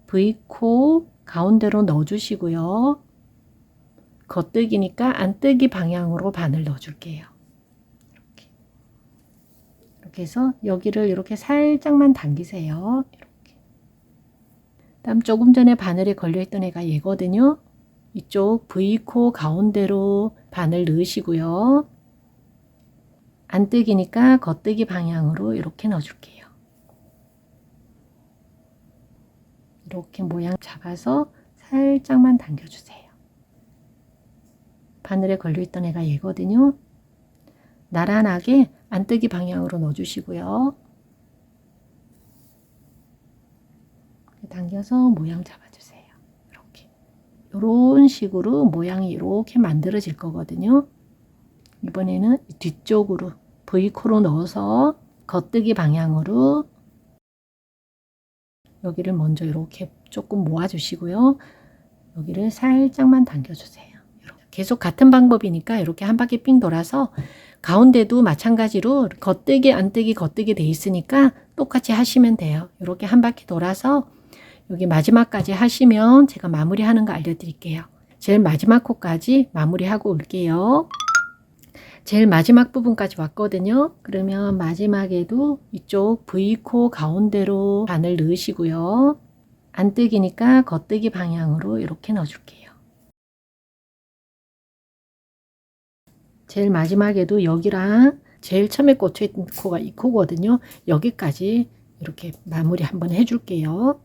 V코 가운데로 넣어주시고요. 겉뜨기니까 안뜨기 방향으로 바늘 넣어줄게요. 이렇게 해서 여기를 이렇게 살짝만 당기세요. 이렇게. 다음 조금 전에 바늘에 걸려있던 애가 얘거든요. 이쪽 V코 가운데로 바늘 넣으시고요. 안뜨기니까 겉뜨기 방향으로 이렇게 넣어줄게요. 이렇게 모양 잡아서 살짝만 당겨주세요. 바늘에 걸려있던 애가 얘거든요. 나란하게 안뜨기 방향으로 넣어주시고요. 당겨서 모양 잡아주세요. 이렇게. 이런 식으로 모양이 이렇게 만들어질 거거든요. 이번에는 뒤쪽으로 V코로 넣어서 겉뜨기 방향으로 여기를 먼저 이렇게 조금 모아주시고요. 여기를 살짝만 당겨주세요. 이렇게. 계속 같은 방법이니까 이렇게 한 바퀴 삥 돌아서 가운데도 마찬가지로 겉뜨기, 안뜨기, 겉뜨기 돼 있으니까 똑같이 하시면 돼요. 이렇게 한 바퀴 돌아서 여기 마지막까지 하시면 제가 마무리하는 거 알려드릴게요. 제일 마지막 코까지 마무리하고 올게요. 제일 마지막 부분까지 왔거든요. 그러면 마지막에도 이쪽 V코 가운데로 바늘 넣으시고요. 안뜨기니까 겉뜨기 방향으로 이렇게 넣어줄게요. 제일 마지막에도 여기랑 제일 처음에 꽂혀 있는 코가 이 코거든요. 여기까지 이렇게 마무리 한번 해줄게요.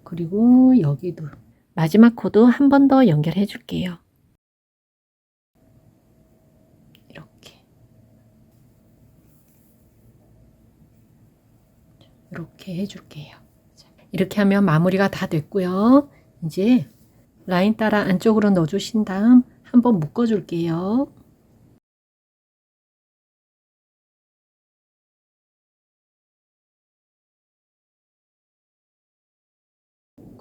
그리고 여기도 마지막 코도 한 번 더 연결해 줄게요. 이렇게 해줄게요. 이렇게 하면 마무리가 다 됐고요. 이제 라인 따라 안쪽으로 넣어주신 다음 한번 묶어줄게요.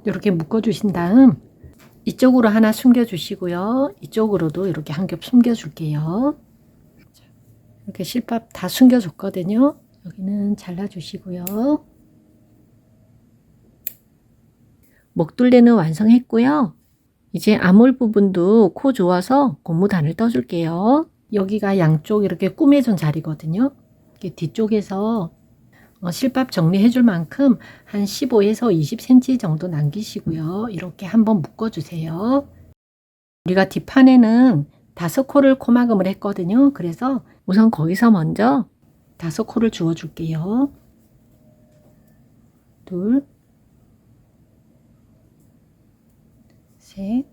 이렇게 묶어 주신 다음 이쪽으로 하나 숨겨 주시고요. 이쪽으로도 이렇게 한 겹 숨겨 줄게요. 이렇게 실밥 다 숨겨 줬거든요. 여기는 잘라 주시고요. 목둘레는 완성했고요. 이제 아몰 부분도 코 조아서 고무단을 떠줄게요. 여기가 양쪽 이렇게 꾸며준 자리거든요. 이렇게 뒤쪽에서 실밥 정리해 줄 만큼 한 15에서 20cm 정도 남기시고요. 이렇게 한번 묶어 주세요. 우리가 뒷판에는 5코를 코막음을 했거든요. 그래서 우선 거기서 먼저 5코를 주워 줄게요. 둘, 셋,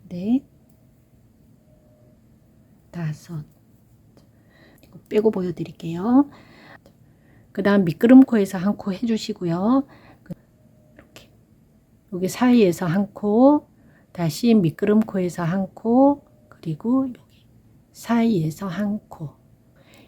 넷, 다섯. 이거 빼고 보여드릴게요. 그 다음 미끄럼코에서 한 코 해주시고요. 이렇게 여기 사이에서 한 코, 다시 미끄럼코에서 한 코, 그리고 여기 사이에서 한 코.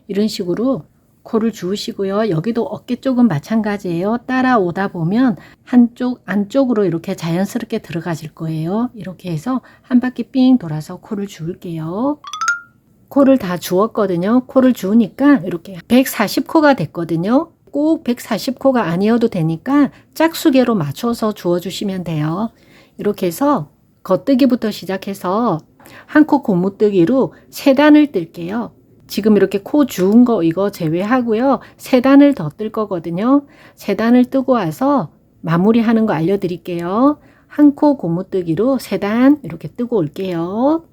이런 식으로 코를 주우시고요. 여기도 어깨 쪽은 마찬가지예요. 따라오다 보면 한쪽 안쪽으로 이렇게 자연스럽게 들어가질 거예요. 이렇게 해서 한 바퀴 삥 돌아서 코를 주울게요. 코를 다 주웠거든요. 코를 주우니까 이렇게 140코가 됐거든요. 꼭 140코가 아니어도 되니까 짝수계로 맞춰서 주워주시면 돼요. 이렇게 해서 겉뜨기부터 시작해서 한 코 고무뜨기로 3단을 뜰게요. 지금 이렇게 코 주운 거 이거 제외하고요. 3단을 더 뜰 거거든요. 3단을 뜨고 와서 마무리하는 거 알려드릴게요. 한 코 고무뜨기로 3단 이렇게 뜨고 올게요.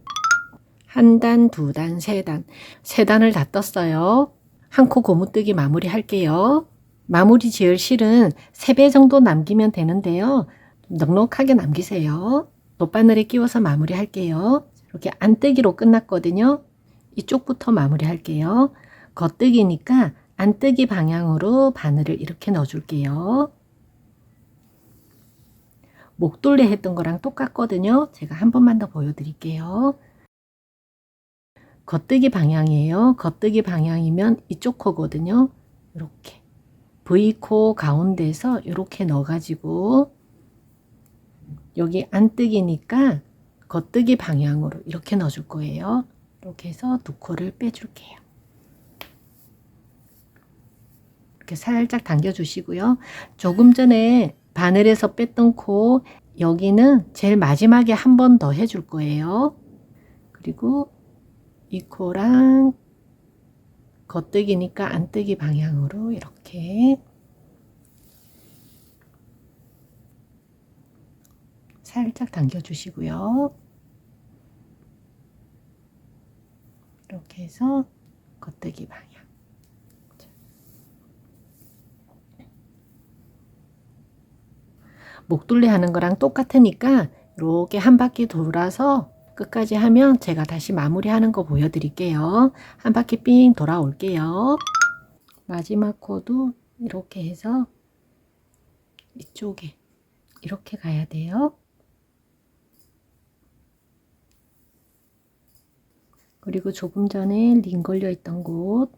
1단, 2단, 3단. 3단을 다 떴어요. 한 코 고무뜨기 마무리 할게요. 마무리 지을 실은 3배 정도 남기면 되는데요. 넉넉하게 남기세요. 돗바늘에 끼워서 마무리 할게요. 이렇게 안뜨기로 끝났거든요. 이쪽부터 마무리 할게요. 겉뜨기니까 안뜨기 방향으로 바늘을 이렇게 넣어 줄게요. 목둘레 했던 거랑 똑같거든요. 제가 한 번만 더 보여드릴게요. 겉뜨기 방향이에요. 겉뜨기 방향이면 이쪽 코거든요. 이렇게 V코 가운데서 이렇게 넣어가지고 여기 안뜨기니까 겉뜨기 방향으로 이렇게 넣어줄 거예요. 이렇게 해서 2코를 빼줄게요. 이렇게 살짝 당겨주시고요. 조금 전에 바늘에서 뺐던 코 여기는 제일 마지막에 한 번 더 해줄 거예요. 그리고 이 코랑 겉뜨기니까 안뜨기 방향으로 이렇게 살짝 당겨주시고요. 이렇게 해서 겉뜨기 방향. 목둘레 하는 거랑 똑같으니까 이렇게 한 바퀴 돌아서 끝까지 하면 제가 다시 마무리하는 거 보여드릴게요. 한 바퀴 삥 돌아올게요. 마지막 코도 이렇게 해서 이쪽에 이렇게 가야 돼요. 그리고 조금 전에 링 걸려 있던 곳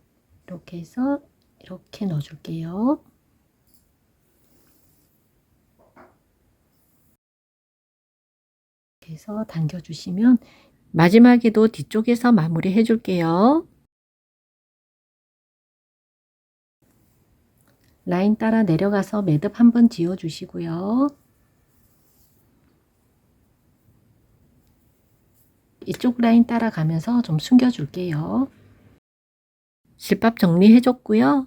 이렇게 해서 이렇게 넣어 줄게요. 이렇게 해서 당겨 주시면 마지막에도 뒤쪽에서 마무리 해 줄게요. 라인 따라 내려가서 매듭 한번 지어 주시고요. 이쪽 라인 따라가면서 좀 숨겨 줄게요. 실밥 정리해 줬고요.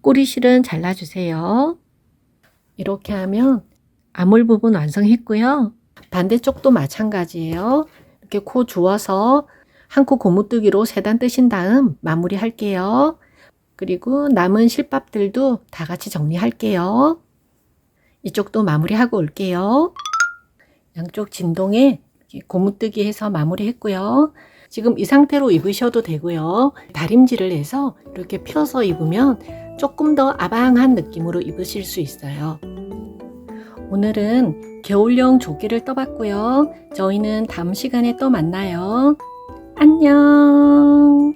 꼬리실은 잘라 주세요. 이렇게 하면 아몰 부분 완성했고요. 반대쪽도 마찬가지예요. 이렇게 코 주워서 한 코 고무뜨기로 3단 뜨신 다음 마무리 할게요. 그리고 남은 실밥들도 다 같이 정리할게요. 이쪽도 마무리하고 올게요. 양쪽 진동에 고무뜨기 해서 마무리 했고요. 지금 이 상태로 입으셔도 되고요. 다림질을 해서 이렇게 펴서 입으면 조금 더 아방한 느낌으로 입으실 수 있어요. 오늘은 겨울용 조끼를 떠봤고요. 저희는 다음 시간에 또 만나요. 안녕.